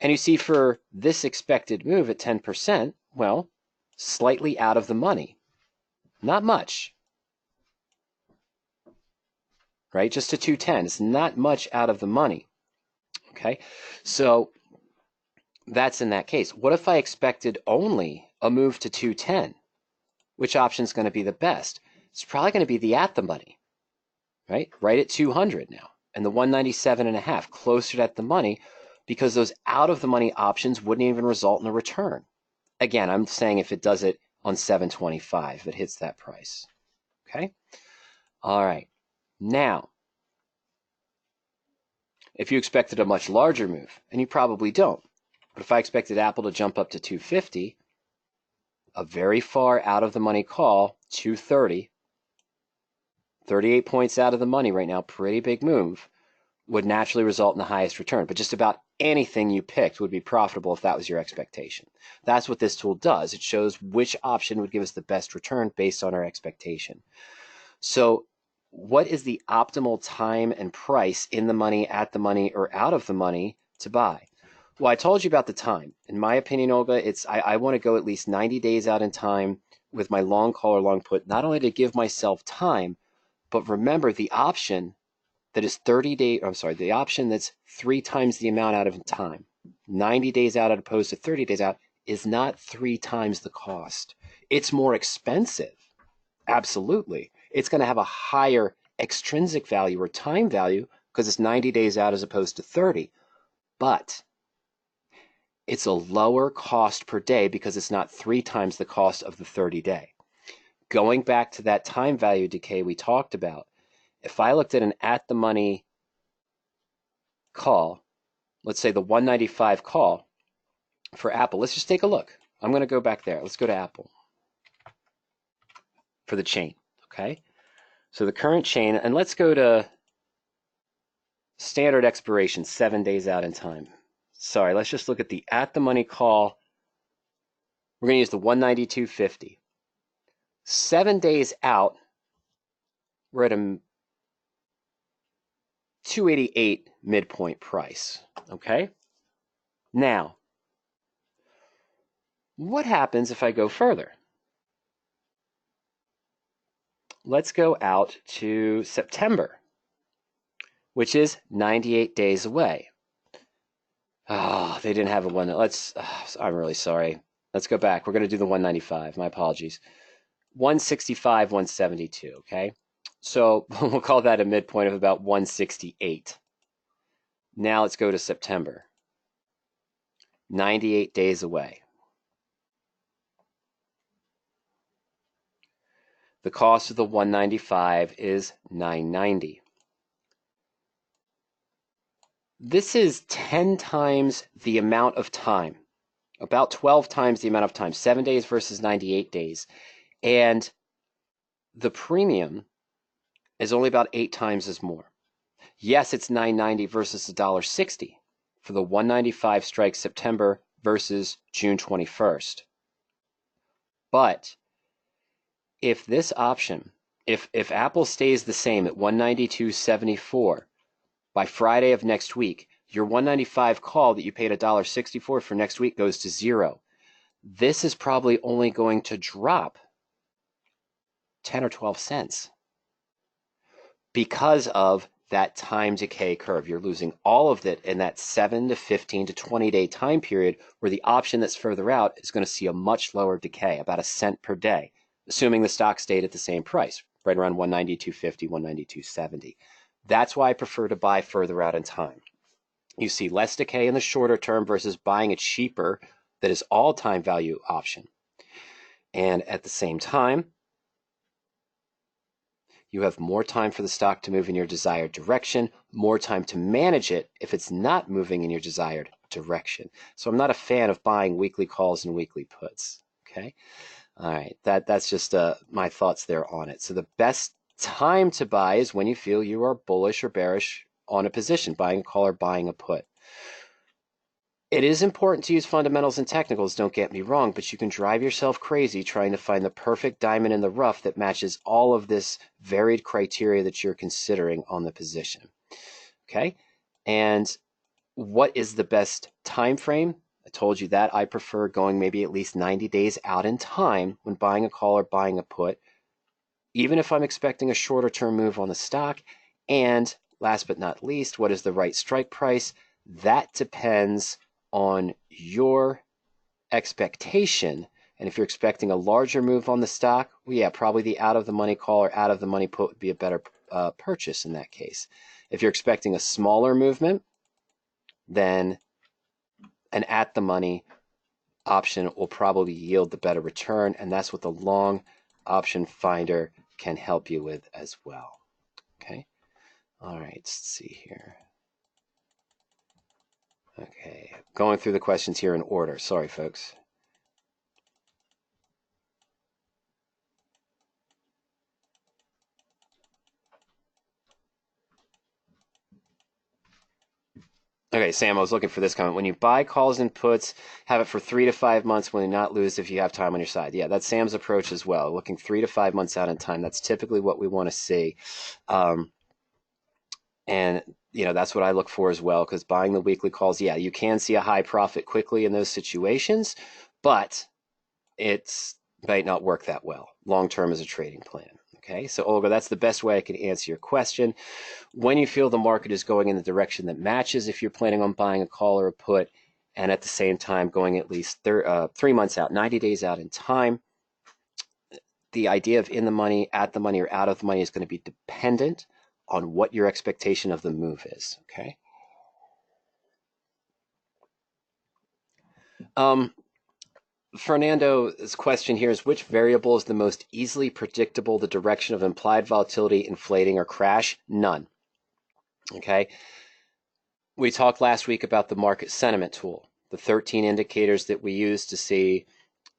And you see, for this expected move at 10%, well, slightly out of the money. Not much. Right? Just to 210. It's not much out of the money. Okay? So that's in that case. What if I expected only a move to 210? Which option is going to be the best? It's probably going to be the at the money, right? Right at 200 now, and the 197.5, closer at the money, because those out of the money options wouldn't even result in a return. Again, I'm saying if it does it on 725, if it hits that price. Okay? All right. Now, if you expected a much larger move, and you probably don't, but if I expected Apple to jump up to 250, a very far out of the money call, 230, 38 points out of the money right now, pretty big move, would naturally result in the highest return. But just about anything you picked would be profitable if that was your expectation. That's what this tool does. It shows which option would give us the best return based on our expectation. So what is the optimal time and price in the money, at the money, or out of the money to buy? Well, I told you about the time. In my opinion, Olga, I want to go at least 90 days out in time with my long call or long put, not only to give myself time, but remember the option that is the option that's 3 times the amount out of time, 90 days out as opposed to 30 days out, is not 3 times the cost. It's more expensive. Absolutely. It's going to have a higher extrinsic value or time value because it's 90 days out as opposed to 30. But it's a lower cost per day because it's not 3 times the cost of the 30-day. Going back to that time value decay we talked about, if I looked at an at-the-money call, let's say the 195 call for Apple, let's just take a look. I'm going to go back there. Let's go to Apple for the chain, okay? So the current chain, and let's go to standard expiration, 7 days out in time. Sorry, let's just look at the at-the-money call. We're going to use the 192.50. 7 days out, we're at a 288 midpoint price, okay? Now, what happens if I go further? Let's go out to September, which is 98 days away. Oh, they didn't have a one. I'm really sorry. Let's go back. We're going to do the 195. My apologies. 165, 172, okay? So we'll call that a midpoint of about 168. Now let's go to September. 98 days away. The cost of the 195 is $9.90. This is 10 times the amount of time, about 12 times the amount of time, 7 days versus 98 days. And the premium is only about 8 times as more. Yes, it's $9.90 versus $1.60 for the 195 strike September versus June 21st. But if this option, if Apple stays the same at 192.74 by Friday of next week, your 195 call that you paid $1.64 for next week goes to 0. This is probably only going to drop 10 or 12 cents because of that time decay curve. You're losing all of it in that 7 to 15 to 20 day time period, where the option that's further out is going to see a much lower decay, about a cent per day, assuming the stock stayed at the same price, right around 192.50, 192.70. That's why I prefer to buy further out in time. You see less decay in the shorter term versus buying a cheaper that is all-time value option. And at the same time, you have more time for the stock to move in your desired direction, more time to manage it if it's not moving in your desired direction. So I'm not a fan of buying weekly calls and weekly puts. Okay. All right. That's just my thoughts there on it. So the best time to buy is when you feel you are bullish or bearish on a position, buying a call or buying a put. It is important to use fundamentals and technicals, don't get me wrong, but you can drive yourself crazy trying to find the perfect diamond in the rough that matches all of this varied criteria that you're considering on the position. Okay? And what is the best time frame? I told you that. I prefer going maybe at least 90 days out in time when buying a call or buying a put, even if I'm expecting a shorter term move on the stock. And last but not least, what is the right strike price? That depends on your expectation. And if you're expecting a larger move on the stock, well, yeah, probably the out of the money call or out of the money put would be a better purchase in that case. If you're expecting a smaller movement, then an at the money option will probably yield the better return, and that's what the long option finder can help you with as well. Okay. All right, let's see here. Okay, going through the questions here in order. Sorry, folks. Okay, Sam, I was looking for this comment. When you buy calls and puts, have it for 3 to 5 months when you not lose if you have time on your side. Yeah, that's Sam's approach as well. Looking 3 to 5 months out in time. That's typically what we want to see. And that's what I look for as well, because buying the weekly calls, yeah, you can see a high profit quickly in those situations, but it might not work that well long-term as a trading plan. Okay, so Olga, that's the best way I can answer your question. When you feel the market is going in the direction that matches, if you're planning on buying a call or a put, and at the same time going at least 3 months out, 90 days out in time, the idea of in the money, at the money, or out of the money is going to be dependent on what your expectation of the move is. Okay. Fernando's question here is, which variable is the most easily predictable, the direction of implied volatility, inflating, or crash? None. Okay. We talked last week about the market sentiment tool, the 13 indicators that we use to see,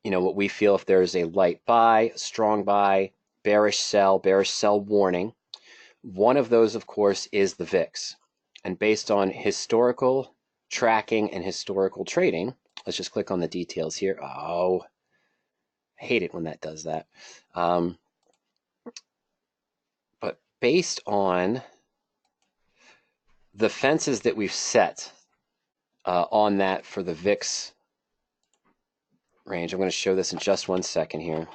what we feel if there's a light buy, strong buy, bearish sell warning. One of those, of course, is the VIX. And based on historical tracking and historical trading, let's just click on the details here. Oh, I hate it when that does that. But based on the fences that we've set on that for the VIX range, I'm going to show this in just 1 second here.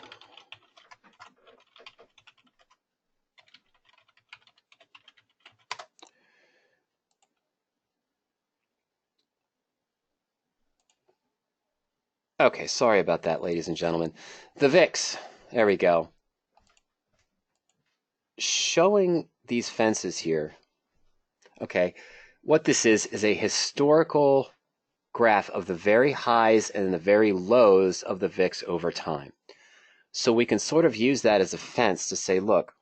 Okay, sorry about that, ladies and gentlemen. The VIX, there we go. Showing these fences here, okay, what this is a historical graph of the very highs and the very lows of the VIX over time. So we can sort of use that as a fence to say, look,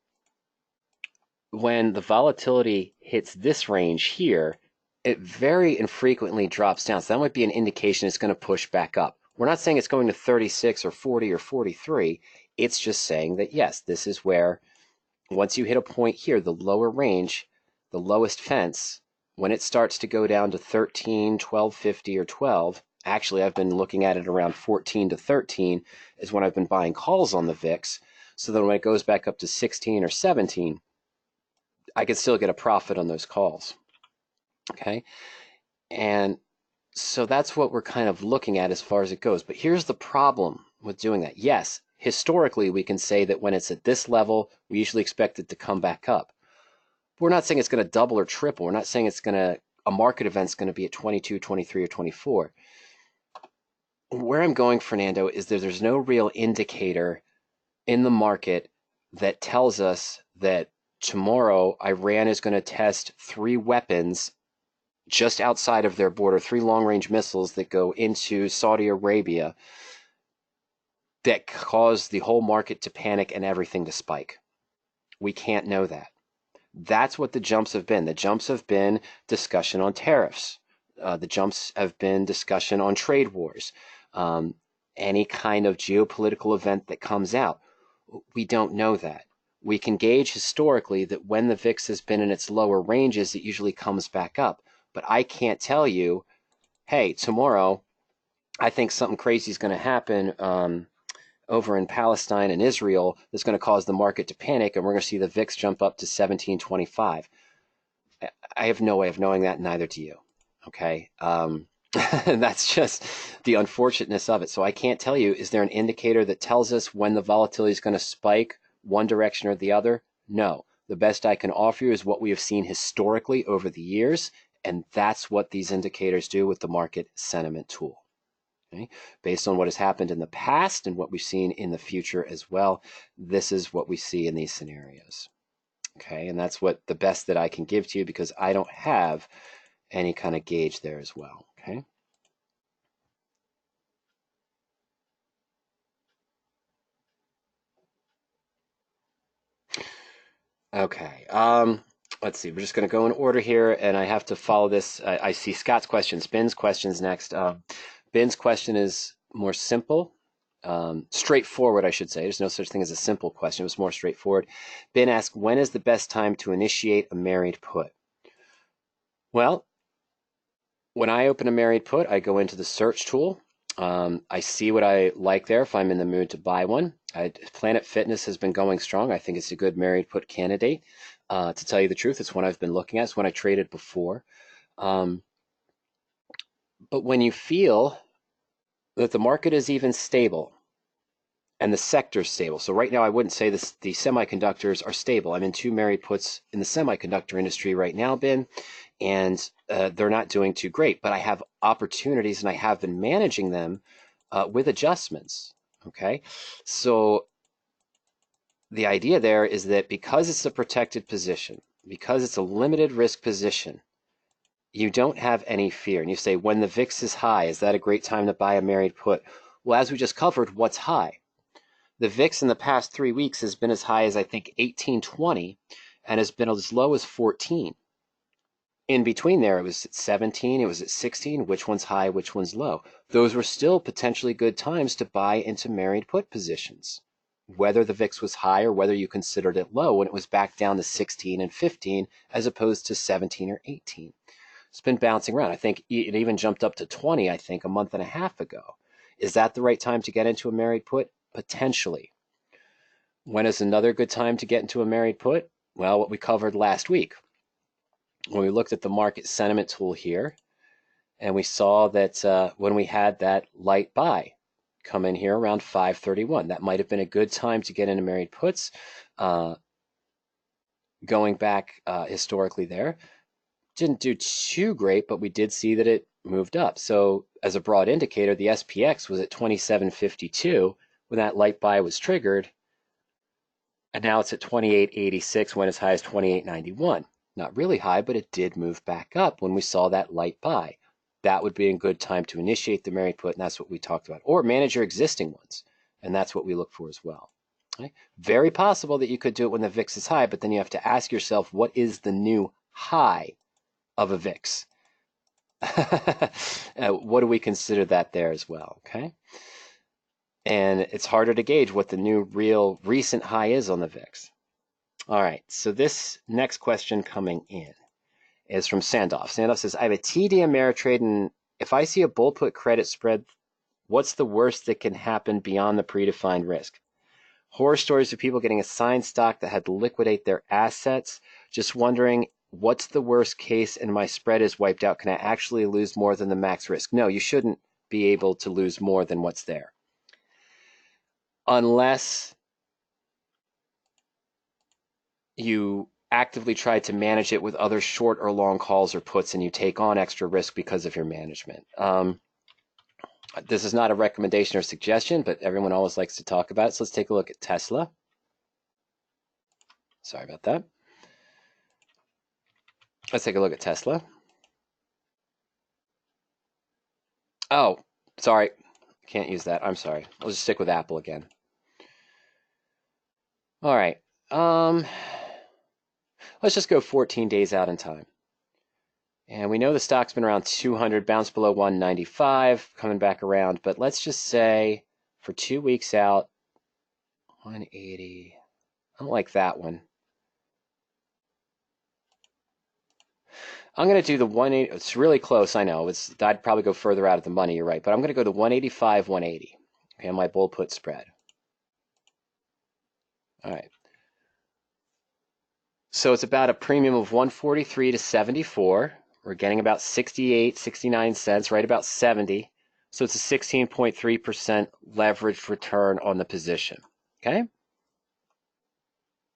when the volatility hits this range here, it very infrequently drops down. So that might be an indication it's going to push back up. We're not saying it's going to 36 or 40 or 43. It's just saying that, yes, this is where, once you hit a point here, the lower range, the lowest fence, when it starts to go down to 13, 12.50 or 12, actually I've been looking at it around 14 to 13 is when I've been buying calls on the VIX. So then when it goes back up to 16 or 17, I can still get a profit on those calls. Okay? And so that's what we're kind of looking at as far as it goes. But here's the problem with doing that. Yes, historically, we can say that when it's at this level, we usually expect it to come back up. We're not saying it's going to double or triple. We're not saying a market event's going to be at 22, 23, or 24. Where I'm going, Fernando, is that there's no real indicator in the market that tells us that tomorrow Iran is going to test 3 weapons just outside of their border, 3 long-range missiles that go into Saudi Arabia that caused the whole market to panic and everything to spike. We can't know that. That's what the jumps have been. The jumps have been discussion on tariffs. The jumps have been discussion on trade wars. Any kind of geopolitical event that comes out. We don't know that. We can gauge historically that when the VIX has been in its lower ranges, it usually comes back up. But I can't tell you, hey, tomorrow I think something crazy is going to happen over in Palestine and Israel that's going to cause the market to panic, and we're going to see the VIX jump up to 1725. I have no way of knowing that, neither do you. Okay? And that's just the unfortunateness of it. So I can't tell you, is there an indicator that tells us when the volatility is going to spike one direction or the other? No. The best I can offer you is what we have seen historically over the years, and that's what these indicators do with the market sentiment tool. Okay? Based on what has happened in the past and what we've seen in the future as well, this is what we see in these scenarios. Okay, and that's what the best that I can give to you because I don't have any kind of gauge there as well. Okay. Okay. Let's see. We're just going to go in order here, and I have to follow this. I see Scott's questions. Binh's questions next. Binh's question is more simple, straightforward, I should say. There's no such thing as a simple question. It was more straightforward. Binh asked, when is the best time to initiate a married put? Well, when I open a married put, I go into the search tool. I see what I like there if I'm in the mood to buy one. Planet Fitness has been going strong. I think it's a good married put candidate. To tell you the truth, it's one I've been looking at. It's one I traded before. But when you feel that the market is even stable and the sector's stable, so right now I wouldn't say the semiconductors are stable. I'm in 2 married puts in the semiconductor industry right now, Binh, and they're not doing too great, but I have opportunities and I have been managing them with adjustments. Okay, so the idea there is that because it's a protected position, because it's a limited risk position, you don't have any fear. And you say, when the VIX is high, is that a great time to buy a married put? Well, as we just covered, what's high? The VIX in the past 3 weeks has been as high as, I think, 1820 and has been as low as 14. In between there, it was at 17, it was at 16. Which one's high, which one's low? Those were still potentially good times to buy into married put positions, whether the VIX was high or whether you considered it low when it was back down to 16 and 15 as opposed to 17 or 18. It's been bouncing around. I think it even jumped up to 20, I think, a month and a half ago. Is that the right time to get into a married put? Potentially. When is another good time to get into a married put? Well, what we covered last week. When we looked at the market sentiment tool here, and we saw that when we had that light buy come in here around 531, that might have been a good time to get into married puts. Going back historically there, didn't do too great, but we did see that it moved up. So as a broad indicator, the SPX was at 2752 when that light buy was triggered, and now it's at 2886 when as high as 2891. Not really high, but it did move back up when we saw that light buy. That would be a good time to initiate the married put, and that's what we talked about. Or manage your existing ones, and that's what we look for as well. Okay? Very possible that you could do it when the VIX is high, but then you have to ask yourself, what is the new high of a VIX? What do we consider that there as well? Okay, and it's harder to gauge what the new real recent high is on the VIX. All right, so this next question coming in is from Sandoff. Sandoff says, I have a TD Ameritrade, and if I see a bull put credit spread, what's the worst that can happen beyond the predefined risk? Horror stories of people getting assigned stock that had to liquidate their assets. Just wondering, what's the worst case and my spread is wiped out? Can I actually lose more than the max risk? No, you shouldn't be able to lose more than what's there. Unless you actively try to manage it with other short or long calls or puts and you take on extra risk because of your management. This is not a recommendation or suggestion, but everyone always likes to talk about it. So let's take a look at Tesla. Sorry about that. Let's take a look at Tesla. Oh, sorry. Can't use that. I'm sorry. I'll just stick with Apple again. All right. Let's just go 14 days out in time. And we know the stock's been around 200, bounced below 195, coming back around. But let's just say for 2 weeks out, 180. I don't like that one. I'm going to do the 180. It's really close, I know. I'd probably go further out of the money, you're right. But I'm going to go to 185, 180. Okay, on my bull put spread. All right. So it's about a premium of 143 to 74. We're getting about 68, 69 cents, right about 70. So it's a 16.3% leveraged return on the position. Okay?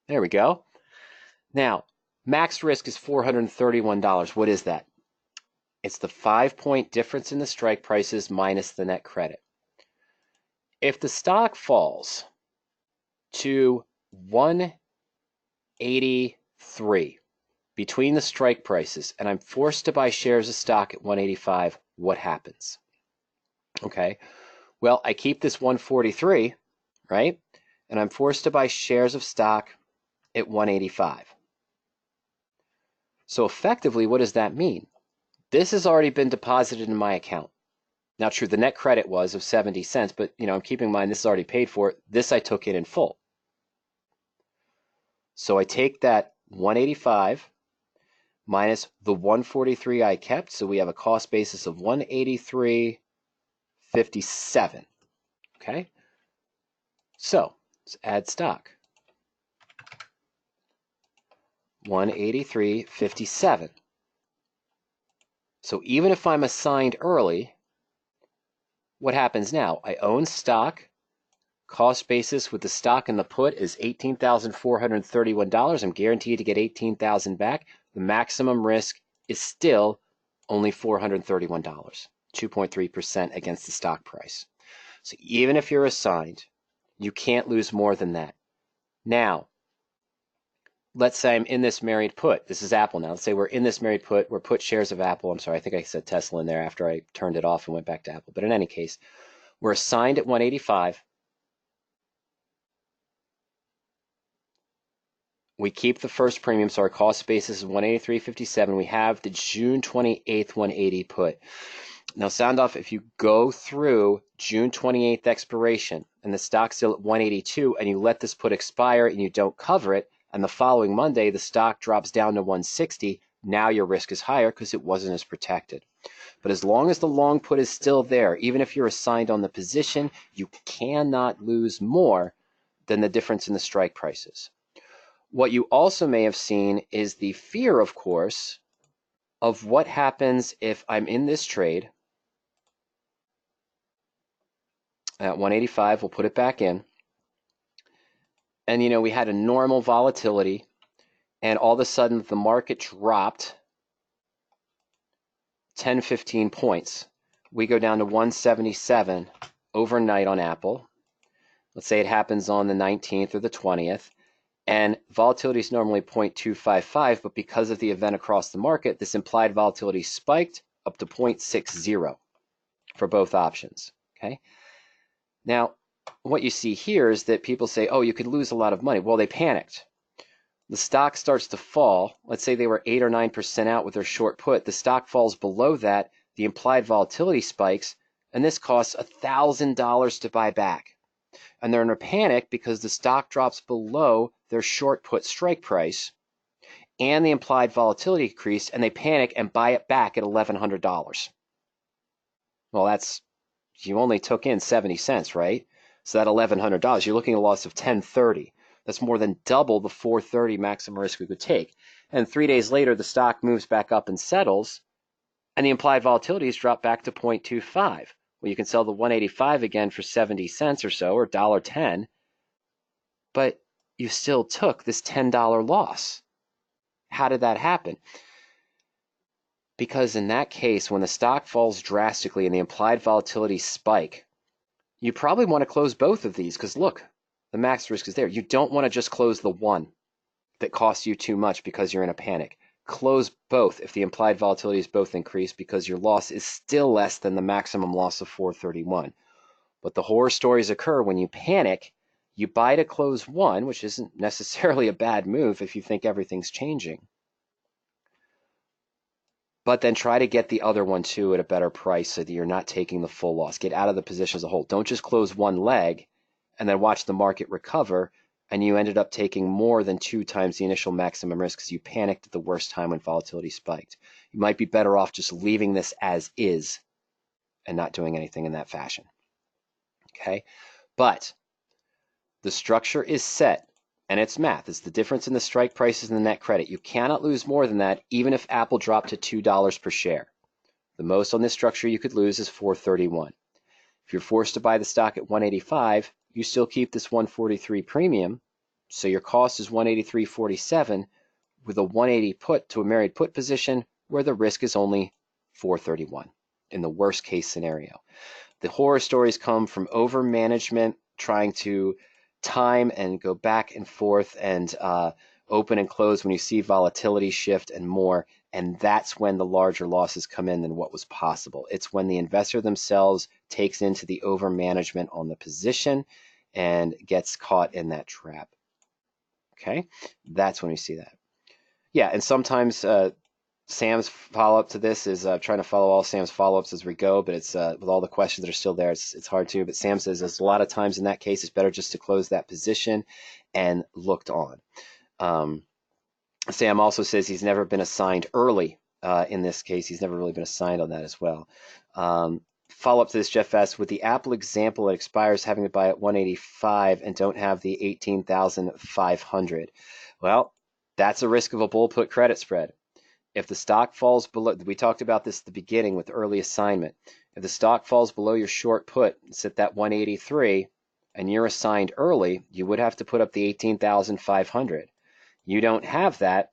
There we go. Now, max risk is $431. What is that? It's the 5-point difference in the strike prices minus the net credit. If the stock falls to 183 between the strike prices and I'm forced to buy shares of stock at 185, what happens? Okay, well, I keep this 143, right? And I'm forced to buy shares of stock at 185. So effectively, what does that mean? This has already been deposited in my account. Now, true, the net credit was of 70 cents, but I'm keeping in mind this is already paid for. This I took in full. So I take that 185 minus the 143 I kept, so we have a cost basis of 183.57. Okay? So let's add stock. 183.57. So even if I'm assigned early, what happens now? I own stock. Cost basis with the stock and the put is $18,431. I'm guaranteed to get $18,000 back. The maximum risk is still only $431, 2.3% against the stock price. So even if you're assigned, you can't lose more than that. Now, let's say I'm in this married put. This is Apple now. Let's say we're in this married put. We're put shares of Apple. I'm sorry, I think I said Tesla in there after I turned it off and went back to Apple. But in any case, we're assigned at 185. We keep the first premium, so our cost basis is 183.57. We have the June 28th 180 put. Now, Sandoff, if you go through June 28th expiration and the stock's still at 182 and you let this put expire and you don't cover it, and the following Monday the stock drops down to 160, now your risk is higher because it wasn't as protected. But as long as the long put is still there, even if you're assigned on the position, you cannot lose more than the difference in the strike prices. What you also may have seen is the fear, of course, of what happens if I'm in this trade at 185. We'll put it back in. And, we had a normal volatility, and all of a sudden the market dropped 10, 15 points. We go down to 177 overnight on Apple. Let's say it happens on the 19th or the 20th. And volatility is normally 0.255, but because of the event across the market, this implied volatility spiked up to 0.60 for both options. Okay. Now, what you see here is that people say, oh, you could lose a lot of money. Well, they panicked. The stock starts to fall. Let's say they were 8 or 9% out with their short put. The stock falls below that. The implied volatility spikes, and this costs $1,000 to buy back. And they're in a panic because the stock drops below their short put strike price and the implied volatility increase, and they panic and buy it back at $1,100. Well, you only took in 70 cents, right? So that $1,100, you're looking at a loss of $10.30. That's more than double the $430 maximum risk we could take. And 3 days later, the stock moves back up and settles, and the implied volatility has dropped back to 0.25. Well, you can sell the 185 again for 70 cents or so, or $1.10, but you still took this $10 loss. How did that happen? Because in that case, when the stock falls drastically and the implied volatility spike, you probably want to close both of these because look, the max risk is there. You don't want to just close the one that costs you too much because you're in a panic. close both if the implied volatility is both increased, because your loss is still less than the maximum loss of 431. But the horror stories occur when you panic. You buy to close one, which isn't necessarily a bad move if you think everything's changing. But then try to get the other one too at a better price so that you're not taking the full loss. Get out of the position as a whole. Don't just close one leg and then watch the market recover and you ended up taking more than 2 times the initial maximum risk because you panicked at the worst time when volatility spiked. You might be better off just leaving this as is and not doing anything in that fashion. Okay? But the structure is set, and it's math. It's the difference in the strike prices and the net credit. You cannot lose more than that, even if Apple dropped to $2 per share. The most on this structure you could lose is $4.31. If you're forced to buy the stock at $185, you still keep this $143 premium, so your cost is $183.47 with a $180 put to a married put position where the risk is only $4.31 in the worst case scenario. The horror stories come from over management trying to time and go back and forth and open and close when you see volatility shift and more, and that's when the larger losses come in than what was possible. It's when the investor themselves takes into the over management on the position and gets caught in that trap. Okay, that's when we see that. Yeah, and sometimes Sam's follow-up to this is trying to follow all Sam's follow-ups as we go, but it's with all the questions that are still there, it's hard to. But Sam says there's a lot of times in that case it's better just to close that position and looked on. Sam also says he's never been assigned early in this case. He's never really been assigned on that as well. Follow-up to this, Jeff asks, with the Apple example that expires having to buy at 185 and don't have the 18,500. Well, that's a risk of a bull put credit spread. If the stock falls below, we talked about this at the beginning with early assignment. If the stock falls below your short put, it's at that 183, and you're assigned early, you would have to put up the 18,500. You don't have that.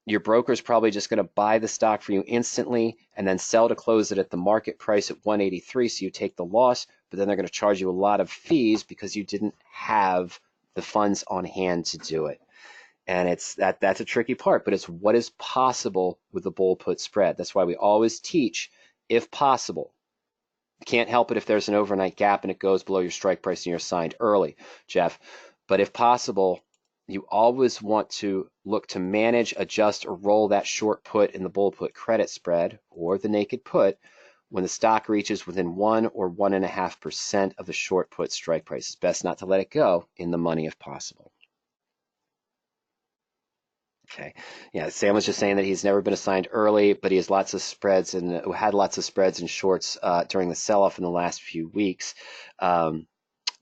Your broker's probably just going to buy the stock for you instantly and then sell to close it at the market price at 183, so you take the loss, but then they're going to charge you a lot of fees because you didn't have the funds on hand to do it. And that's a tricky part, but it's what is possible with the bull put spread. That's why we always teach, if possible. You can't help it if there's an overnight gap and it goes below your strike price and you're assigned early, Jeff. But if possible, you always want to look to manage, adjust, or roll that short put in the bull put credit spread or the naked put when the stock reaches within 1 or 1.5% of the short put strike price. It's best not to let it go in the money if possible. Okay. Yeah, Sam was just saying that he's never been assigned early, but he has lots of spreads and had lots of spreads and shorts during the sell-off in the last few weeks. But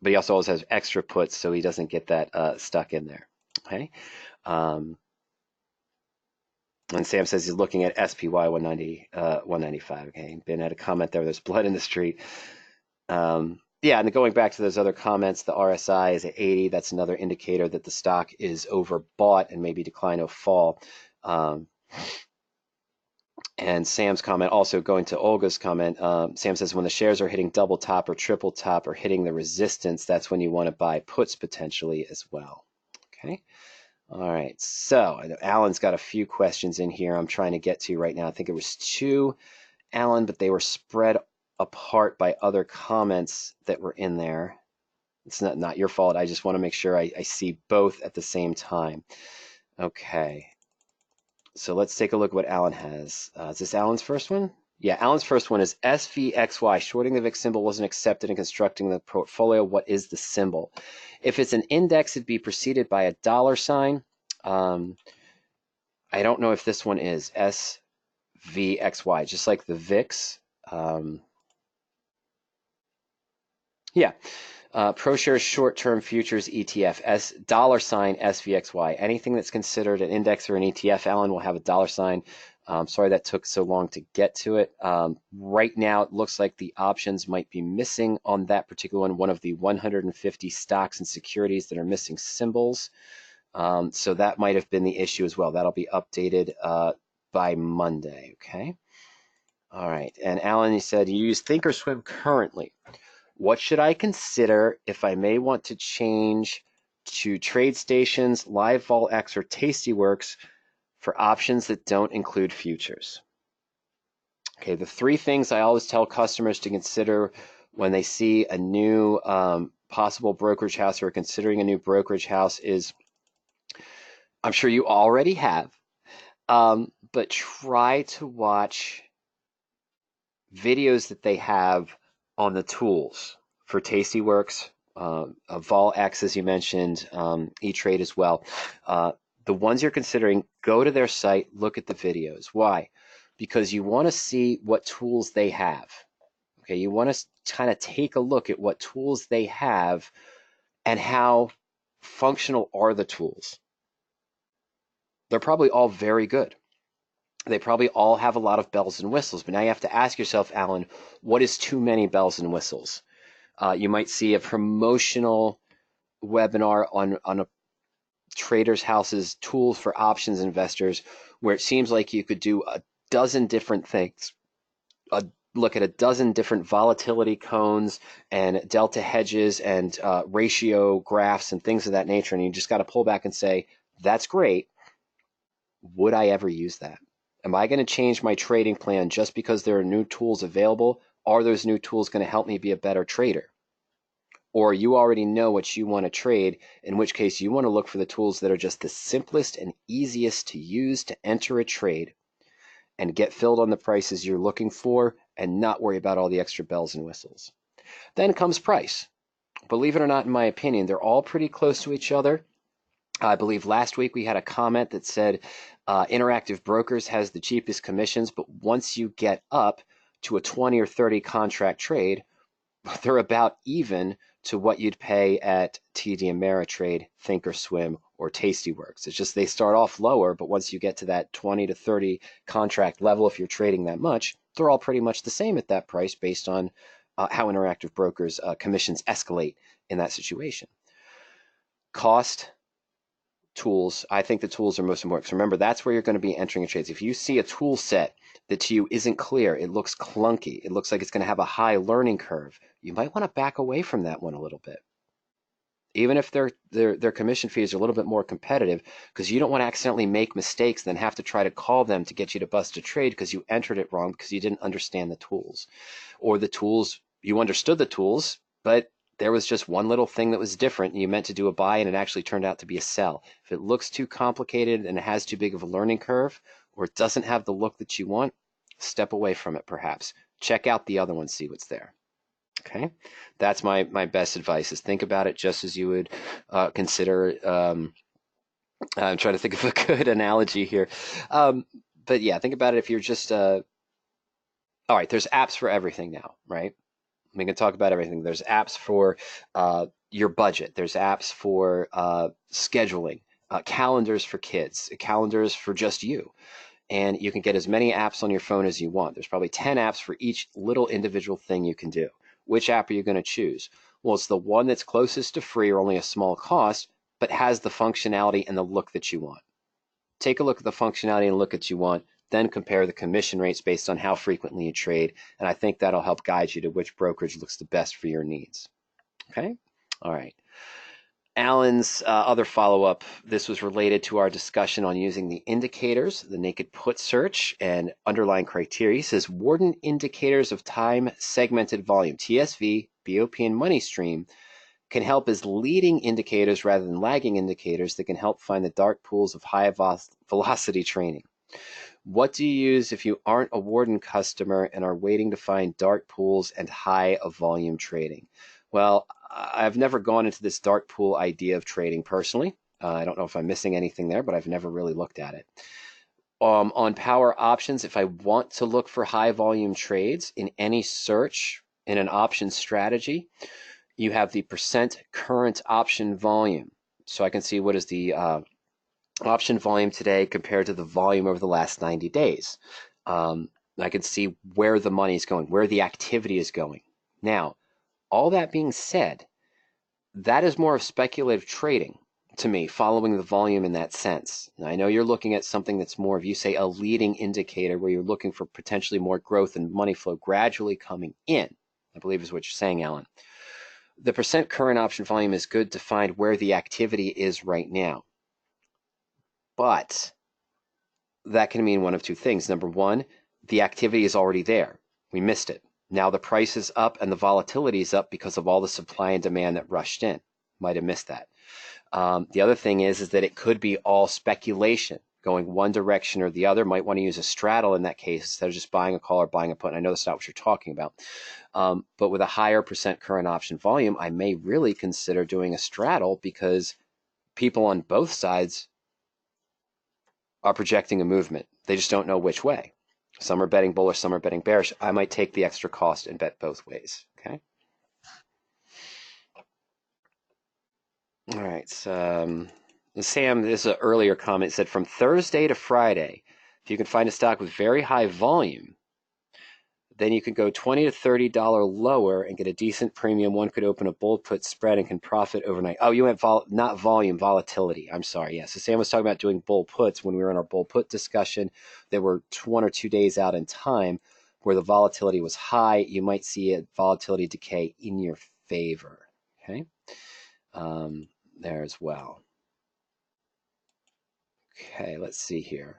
he also always has extra puts, so he doesn't get that stuck in there. Okay. And Sam says he's looking at SPY 195. Okay. Binh had a comment there. There's blood in the street. Yeah, and going back to those other comments, the RSI is at 80. That's another indicator that the stock is overbought and maybe decline or fall. And Sam's comment, also going to Olga's comment, Sam says when the shares are hitting double top or triple top or hitting the resistance, that's when you want to buy puts potentially as well. Okay. All right. So I know Alan's got a few questions in here I'm trying to get to right now. I think it was 2, Alan, but they were spread apart by other comments that were in there. It's not your fault. I just want to make sure I see both at the same time. Okay. So let's take a look at what Alan has. Is this Alan's first one? Yeah, Alan's first one is SVXY. Shorting the VIX symbol wasn't accepted in constructing the portfolio. What is the symbol? If it's an index, it'd be preceded by a $sign. I don't know if this one is SVXY, just like the VIX. Yeah. ProShares short-term futures ETF, $sign SVXY. Anything that's considered an index or an ETF, Alan, will have a $sign. Sorry that took so long to get to it. Right now, it looks like the options might be missing on that particular one of the 150 stocks and securities that are missing symbols. So that might have been the issue as well. That'll be updated by Monday, okay? All right, and Alan, you said you use Thinkorswim currently. What should I consider if I may want to change to TradeStations, LiveVolX, or Tastyworks for options that don't include futures. Okay, the three things I always tell customers to consider when they see a new possible brokerage house or considering a new brokerage house is, I'm sure you already have, but try to watch videos that they have on the tools for Tastyworks, VolX, as you mentioned, E-Trade as well. The ones you're considering, go to their site, look at the videos. Why? Because you want to see what tools they have. Okay, you want to kind of take a look at what tools they have and how functional are the tools. They're probably all very good. They probably all have a lot of bells and whistles, but now you have to ask yourself, Alan, what is too many bells and whistles? You might see a promotional webinar on a trader's house's tools for options investors where it seems like you could do a dozen different things, look at a dozen different volatility cones and delta hedges and ratio graphs and things of that nature, and you just got to pull back and say, that's great. Would I ever use that? Am I going to change my trading plan just because there are new tools available? Are those new tools going to help me be a better trader? Or you already know what you want to trade, in which case you want to look for the tools that are just the simplest and easiest to use to enter a trade and get filled on the prices you're looking for and not worry about all the extra bells and whistles. Then comes price. Believe it or not, in my opinion, they're all pretty close to each other. I believe last week we had a comment that said Interactive Brokers has the cheapest commissions, but once you get up to a 20 or 30 contract trade, they're about even to what you'd pay at TD Ameritrade, Thinkorswim, or Tastyworks. It's just they start off lower, but once you get to that 20 to 30 contract level, if you're trading that much, they're all pretty much the same at that price based on how Interactive Brokers commissions escalate in that situation. Cost, tools. I think the tools are most important. So remember, that's where you're going to be entering your trades. If you see a tool set that to you isn't clear, it looks clunky, it looks like it's going to have a high learning curve, you might want to back away from that one a little bit. Even if their commission fees are a little bit more competitive, because you don't want to accidentally make mistakes and then have to try to call them to get you to bust a trade because you entered it wrong because you didn't understand the tools. Or the tools, you understood the tools, but there was just one little thing that was different and you meant to do a buy and it actually turned out to be a sell. If it looks too complicated and it has too big of a learning curve, or it doesn't have the look that you want, step away from it perhaps. Check out the other one, see what's there. Okay, that's my best advice, is think about it just as you would consider, I'm trying to think of a good analogy here. But yeah, think about it if you're just, all right, there's apps for everything now, right? We can talk about everything. There's apps for your budget. There's apps for scheduling, calendars for kids, calendars for just you. And you can get as many apps on your phone as you want. There's probably 10 apps for each little individual thing you can do. Which app are you going to choose? Well, it's the one that's closest to free or only a small cost, but has the functionality and the look that you want. Take a look at the functionality and look that you want, then compare the commission rates based on how frequently you trade, and I think that'll help guide you to which brokerage looks the best for your needs. Okay? All right. Alan's other follow-up, this was related to our discussion on using the indicators, the naked put search, and underlying criteria. He says, Worden indicators of time segmented volume, TSV, BOP, and money stream, can help as leading indicators rather than lagging indicators that can help find the dark pools of high velocity trading. What do you use if you aren't a Worden customer and are waiting to find dark pools and high volume trading? Well, I've never gone into this dark pool idea of trading personally. I don't know if I'm missing anything there, but I've never really looked at it. On PowerOptions, if I want to look for high volume trades in any search in an option strategy, you have the percent current option volume. So I can see what is the option volume today compared to the volume over the last 90 days. I can see where the money is going, where the activity is going. Now, all that being said, that is more of speculative trading to me, following the volume in that sense. Now, I know you're looking at something that's more of, you say, a leading indicator where you're looking for potentially more growth and money flow gradually coming in, I believe is what you're saying, Alan. The percent current option volume is good to find where the activity is right now. But that can mean one of two things. Number one, the activity is already there. We missed it. Now the price is up and the volatility is up because of all the supply and demand that rushed in. Might have missed that. The other thing is that it could be all speculation going one direction or the other. Might want to use a straddle in that case instead of just buying a call or buying a put. And I know that's not what you're talking about. But with a higher percent current option volume, I may really consider doing a straddle because people on both sides are projecting a movement. They just don't know which way. Some are betting bullish, some are betting bearish. I might take the extra cost and bet both ways. Okay. All right. So, Sam, this is an earlier comment, said from Thursday to Friday, if you can find a stock with very high volume, then you can go $20 to $30 lower and get a decent premium. One could open a bull put spread and can profit overnight. Oh, you went not volume, volatility. I'm sorry. Yeah. So Sam was talking about doing bull puts when we were in our bull put discussion. There were 1 or 2 days out in time where the volatility was high. You might see a volatility decay in your favor. Okay. There as well. Okay. Let's see here.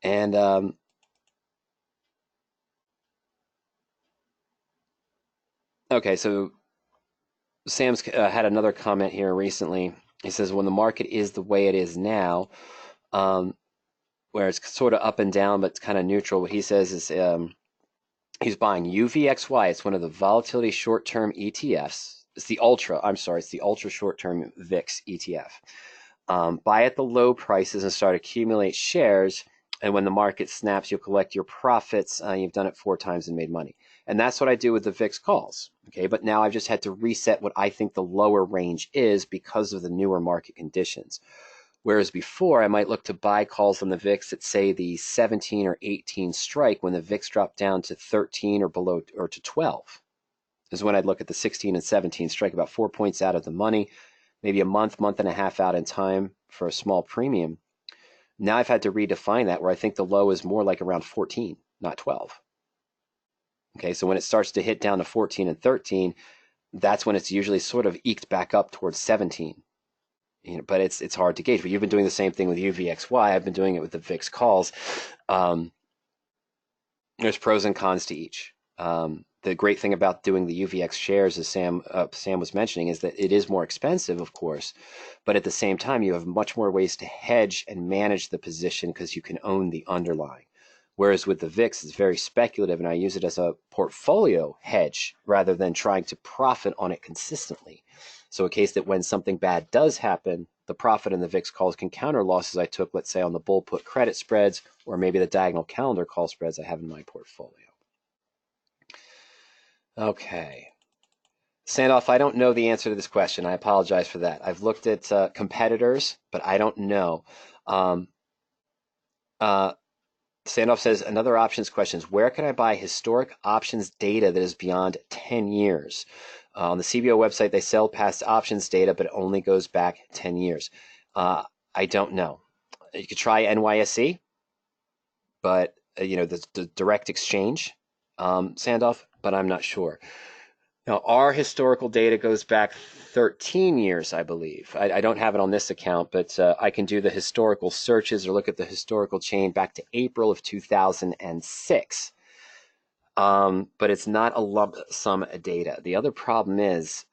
And okay, so Sam's had another comment here recently. He says, when the market is the way it is now, where it's sort of up and down, but it's kind of neutral, what he says is he's buying UVXY. It's one of the volatility short-term ETFs. It's the ultra short-term VIX ETF. Buy at the low prices and start accumulate shares. And when the market snaps, you'll collect your profits. You've done it 4 times and made money. And that's what I do with the VIX calls. Okay, but now I've just had to reset what I think the lower range is because of the newer market conditions. Whereas before, I might look to buy calls on the VIX at, say, the 17 or 18 strike when the VIX dropped down to 13 or below, or to 12. Is when I'd look at the 16 and 17 strike, about 4 points out of the money, maybe a month and a half out in time for a small premium. Now I've had to redefine that where I think the low is more like around 14, not 12. Okay, so when it starts to hit down to 14 and 13, that's when it's usually sort of eked back up towards 17. But it's hard to gauge. But you've been doing the same thing with UVXY. I've been doing it with the VIX calls. There's pros and cons to each. The great thing about doing the UVX shares, as Sam was mentioning, is that it is more expensive, of course, but at the same time, you have much more ways to hedge and manage the position because you can own the underlying. Whereas with the VIX, it's very speculative, and I use it as a portfolio hedge rather than trying to profit on it consistently. So in case that when something bad does happen, the profit in the VIX calls can counter losses I took, let's say, on the bull put credit spreads or maybe the diagonal calendar call spreads I have in my portfolio. Okay. Sandoff, I don't know the answer to this question. I apologize for that. I've looked at competitors, but I don't know. Sandoff says, another options question is, where can I buy historic options data that is beyond 10 years? On the CBO website, they sell past options data, but it only goes back 10 years. I don't know. You could try NYSE, but, the direct exchange, Sandoff, but I'm not sure. Now, our historical data goes back 13 years, I believe. I don't have it on this account, but I can do the historical searches or look at the historical chain back to April of 2006. But it's not a lump sum data. The other problem is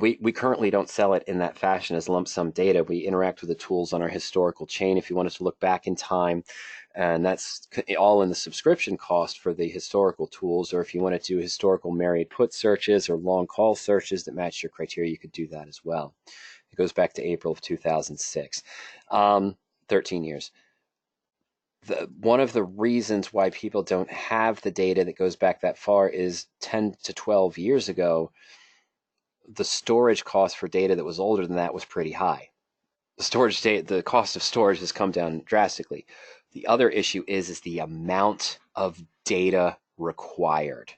we currently don't sell it in that fashion as lump sum data. We interact with the tools on our historical chain if you want us to look back in time. And that's all in the subscription cost for the historical tools. Or if you want to do historical married put searches or long call searches that match your criteria, you could do that as well. It goes back to April of 2006, 13 years. One of the reasons why people don't have the data that goes back that far is 10 to 12 years ago, the storage cost for data that was older than that was pretty high. The cost of storage has come down drastically. The other issue is the amount of data required.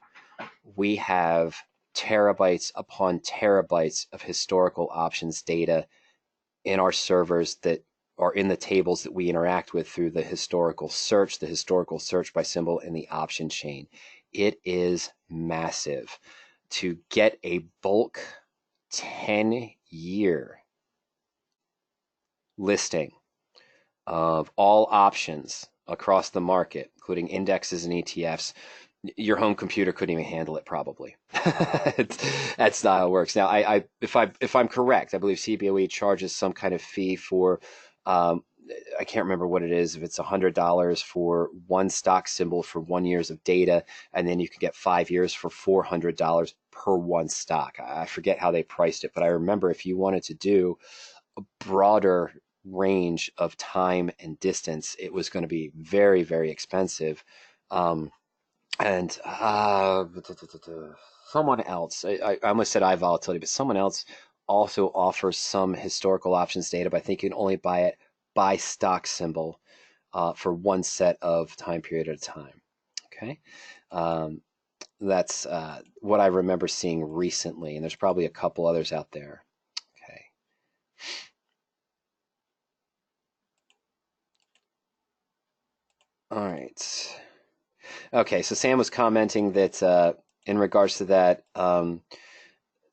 We have terabytes upon terabytes of historical options data in our servers that are in the tables that we interact with through the historical search by symbol in the option chain. It is massive. To get a bulk 10-year listing of all options across the market, including indexes and ETFs, your home computer couldn't even handle it probably. That's not how it works. Now, if I'm correct, I believe CBOE charges some kind of fee for, I can't remember what it is, if it's $100 for one stock symbol for 1 year of data, and then you can get 5 years for $400 per one stock. I forget how they priced it, but I remember if you wanted to do a broader range of time and distance, it was going to be very, very expensive. And someone else, I almost said iVolatility, but someone else also offers some historical options data, but I think you can only buy it by stock symbol for one set of time period at a time. Okay. That's what I remember seeing recently, and there's probably a couple others out there. Okay. All right. Okay, so Sam was commenting that in regards to that,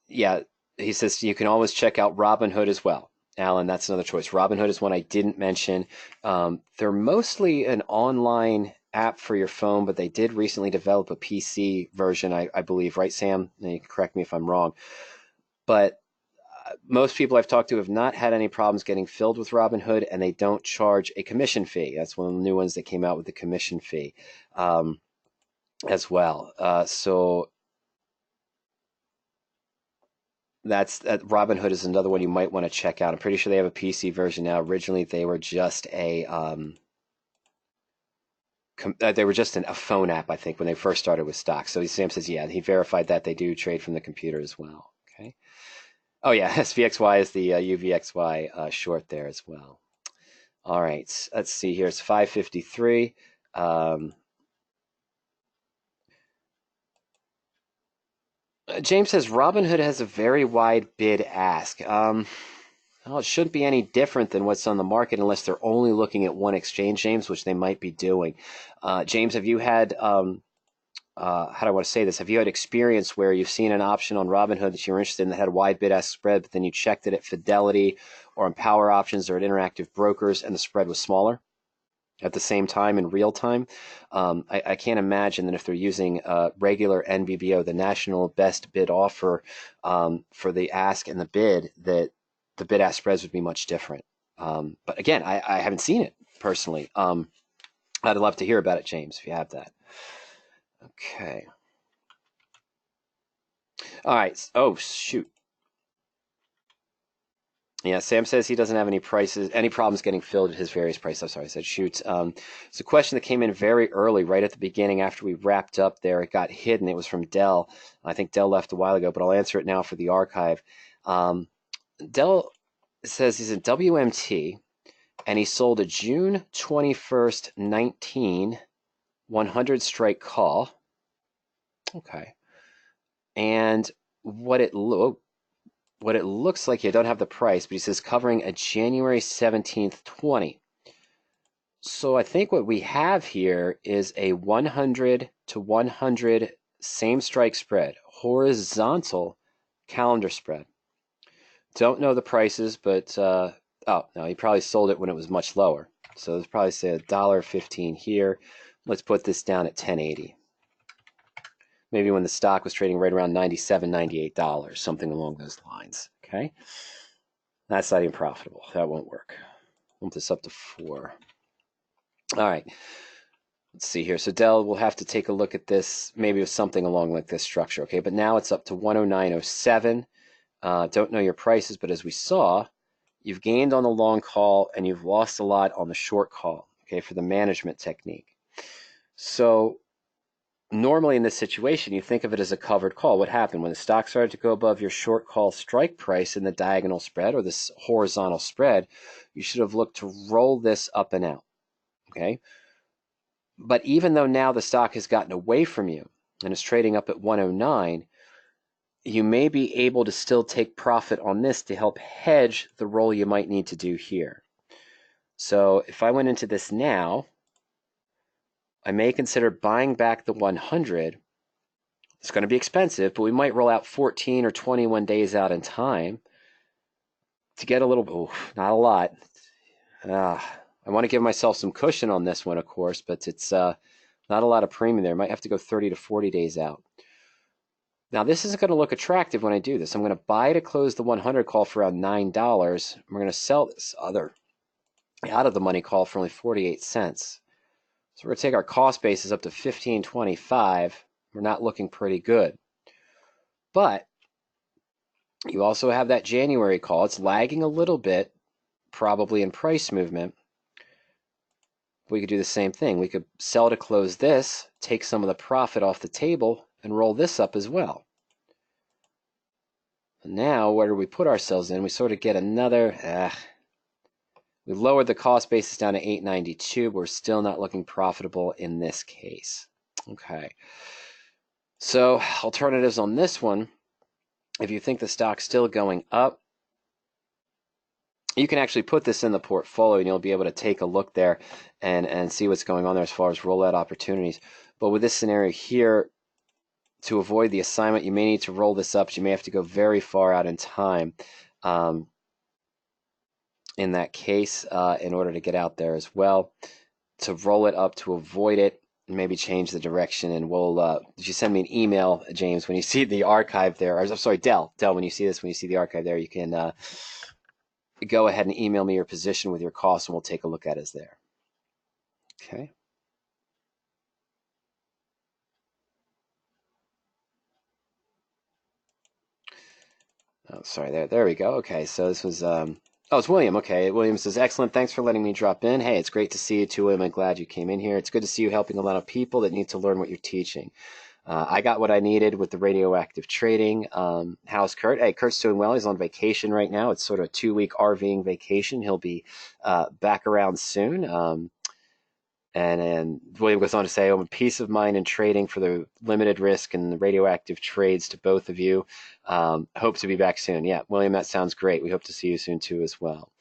yeah, he says you can always check out Robinhood as well. Alan, that's another choice. Robinhood is one I didn't mention. They're mostly an online app for your phone, but they did recently develop a PC version, I believe, right, Sam? And you can correct me if I'm wrong. But most people I've talked to have not had any problems getting filled with Robinhood, and they don't charge a commission fee. That's one of the new ones that came out with the commission fee as well. So Robinhood is another one you might want to check out. I'm pretty sure they have a PC version now. Originally, they were just a phone app, I think, when they first started with stocks. So Sam says, yeah, he verified that they do trade from the computer as well. Okay. Oh yeah, SVXY is the UVXY short there as well. All right, let's see here. It's 5:53. James says Robinhood has a very wide bid ask. Well, it shouldn't be any different than what's on the market unless they're only looking at one exchange, James, which they might be doing. James, have you had, how do I want to say this? Have you had experience where you've seen an option on Robinhood that you were interested in that had a wide bid-ask spread, but then you checked it at Fidelity or on PowerOptions or at Interactive Brokers and the spread was smaller at the same time in real time? I can't imagine that if they're using regular NBBO, the National Best Bid Offer, for the ask and the bid, that the bid-ask spreads would be much different. But again, I haven't seen it personally. I'd love to hear about it, James, if you have that. Okay. All right. Oh, shoot. Yeah, Sam says he doesn't have any problems getting filled at his various prices. I'm sorry, I said shoot. It's a question that came in very early, right at the beginning after we wrapped up there. It got hidden. It was from Dell. I think Dell left a while ago, but I'll answer it now for the archive. Dell says he's in WMT, and he sold a June 21st, 19 100 strike call. Okay. And what it looks like, I don't have the price, but he says covering a January 17th, 20. So I think what we have here is a 100 to 100 same strike spread, horizontal calendar spread. Don't know the prices, but, oh, no, he probably sold it when it was much lower. So let's probably say $1.15 here. Let's put this down at $10.80. Maybe when the stock was trading right around $97, $98, something along those lines. Okay, that's not even profitable. That won't work. Bump this up to 4. All right, let's see here. So Dell will have to take a look at this, maybe with something along like this structure. Okay, but now it's up to 109.07. Don't know your prices, but as we saw, you've gained on the long call and you've lost a lot on the short call. Okay, for the management technique. So normally in this situation, you think of it as a covered call. What happened when the stock started to go above your short call strike price in the diagonal spread or this horizontal spread? You should have looked to roll this up and out. Okay. But even though now the stock has gotten away from you and is trading up at 109, you may be able to still take profit on this to help hedge the roll you might need to do here. So if I went into this now, I may consider buying back the 100. It's going to be expensive, but we might roll out 14 or 21 days out in time to get a little, not a lot. I want to give myself some cushion on this one, of course, but it's not a lot of premium there. Might have to go 30 to 40 days out. Now, this isn't going to look attractive when I do this. I'm going to buy to close the 100 call for around $9. We're going to sell this other out of the money call for only 48 cents. So we're going to take our cost basis up to $15.25. We're not looking pretty good. But you also have that January call. It's lagging a little bit, probably in price movement. We could do the same thing. We could sell to close this, take some of the profit off the table, and roll this up as well. And now, where do we put ourselves in? We sort of get another... We lowered the cost basis down to $8.92. We're still not looking profitable in this case. Okay. So, alternatives on this one, if you think the stock's still going up, you can actually put this in the portfolio and you'll be able to take a look there and see what's going on there as far as rollout opportunities. But with this scenario here, to avoid the assignment, you may need to roll this up. You may have to go very far out in time in that case in order to get out there as well. To roll it up to avoid it, maybe change the direction, and we'll if you send me an email, James, when you see the archive there, or I'm sorry, Dell, when you see this, when you see the archive there, you can go ahead and email me your position with your costs, and we'll take a look at it there. Okay. Oh, sorry, there we go. Okay, so this was, oh, it's William. Okay, William says, excellent, thanks for letting me drop in. Hey, it's great to see you too, William. I'm glad you came in here. It's good to see you helping a lot of people that need to learn what you're teaching. I got what I needed with the radioactive trading. How's Kurt? Hey, Kurt's doing well. He's on vacation right now. It's sort of a 2-week RVing vacation. He'll be back around soon. And William goes on to say, peace of mind in trading for the limited risk and the radioactive trades to both of you. Hope to be back soon. Yeah, William, that sounds great. We hope to see you soon too as well.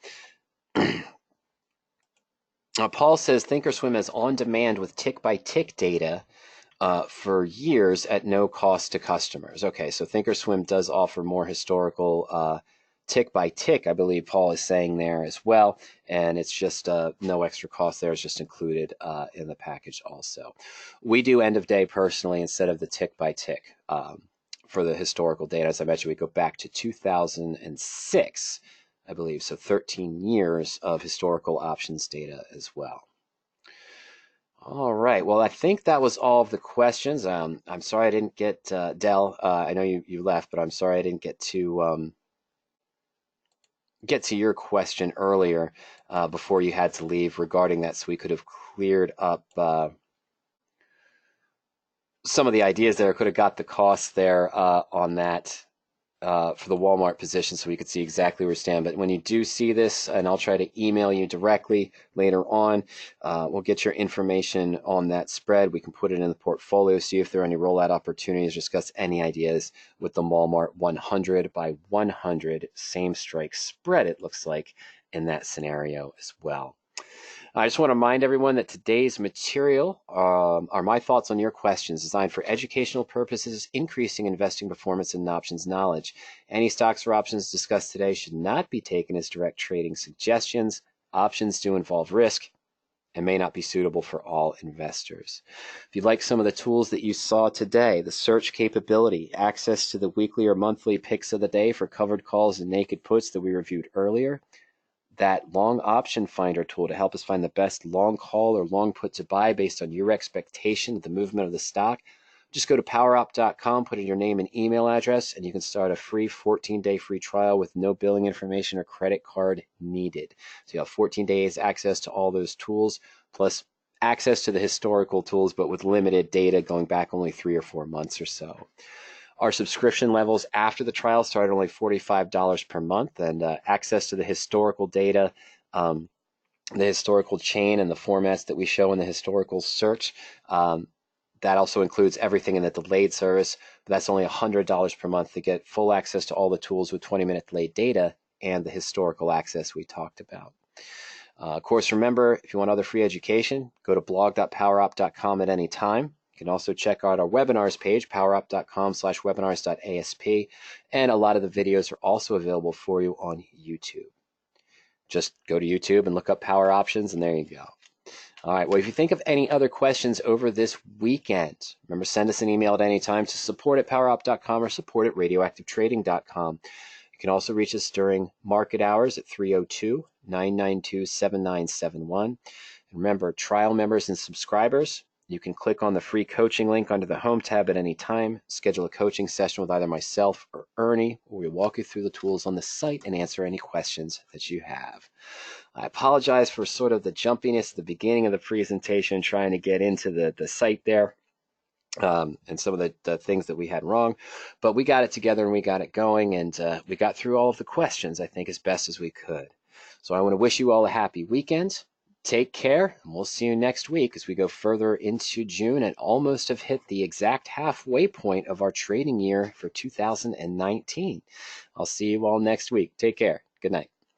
Paul says, Thinkorswim is on demand with tick-by-tick data for years at no cost to customers. Okay, so Thinkorswim does offer more historical tick by tick, I believe Paul is saying there as well, and it's just no extra cost there. It's just included in the package also. We do end of day personally instead of the tick by tick for the historical data. As I mentioned, we go back to 2006, I believe, so 13 years of historical options data as well. All right. Well, I think that was all of the questions. I'm sorry I didn't get Dell. I know you left, but I'm sorry I didn't get to your question earlier before you had to leave regarding that, so we could have cleared up some of the ideas there. Could have got the costs there on that for the Walmart position, so we could see exactly where we stand. But when you do see this, and I'll try to email you directly later on, we'll get your information on that spread. We can put it in the portfolio, see if there are any rollout opportunities, discuss any ideas with the Walmart 100 by 100 same strike spread, it looks like, in that scenario as well. I just want to remind everyone that today's material are my thoughts on your questions, designed for educational purposes, increasing investing performance and options knowledge. Any stocks or options discussed today should not be taken as direct trading suggestions. Options do involve risk and may not be suitable for all investors. If you'd like some of the tools that you saw today, the search capability, access to the weekly or monthly picks of the day for covered calls and naked puts that we reviewed earlier, that long option finder tool to help us find the best long call or long put to buy based on your expectation of the movement of the stock, just go to PowerOptions.com, put in your name and email address, and you can start a free 14-day free trial with no billing information or credit card needed. So you have 14 days access to all those tools, plus access to the historical tools, but with limited data going back only 3 or 4 months or so. Our subscription levels after the trial start at only $45 per month, and access to the historical data, the historical chain, and the formats that we show in the historical search. That also includes everything in the delayed service, but that's only $100 per month to get full access to all the tools with 20-minute delayed data and the historical access we talked about. Of course, remember, if you want other free education, go to blog.poweropt.com at any time. You can also check out our webinars page, poweropt.com/webinars.asp, and a lot of the videos are also available for you on YouTube. just go to YouTube and look up Power Options, and there you go. All right, well, if you think of any other questions over this weekend, remember, send us an email at any time to support@powerop.com or support@radioactivetrading.com. You can also reach us during market hours at 302-992-7971. And remember, trial members and subscribers, you can click on the free coaching link under the Home tab at any time, schedule a coaching session with either myself or Ernie, where we walk you through the tools on the site and answer any questions that you have. I apologize for sort of the jumpiness at the beginning of the presentation, trying to get into the site there. And some of the things that we had wrong, but we got it together and we got it going, and we got through all of the questions, I think, as best as we could. So I want to wish you all a happy weekend. Take care, and we'll see you next week as we go further into June and almost have hit the exact halfway point of our trading year for 2019. I'll see you all next week. Take care. Good night.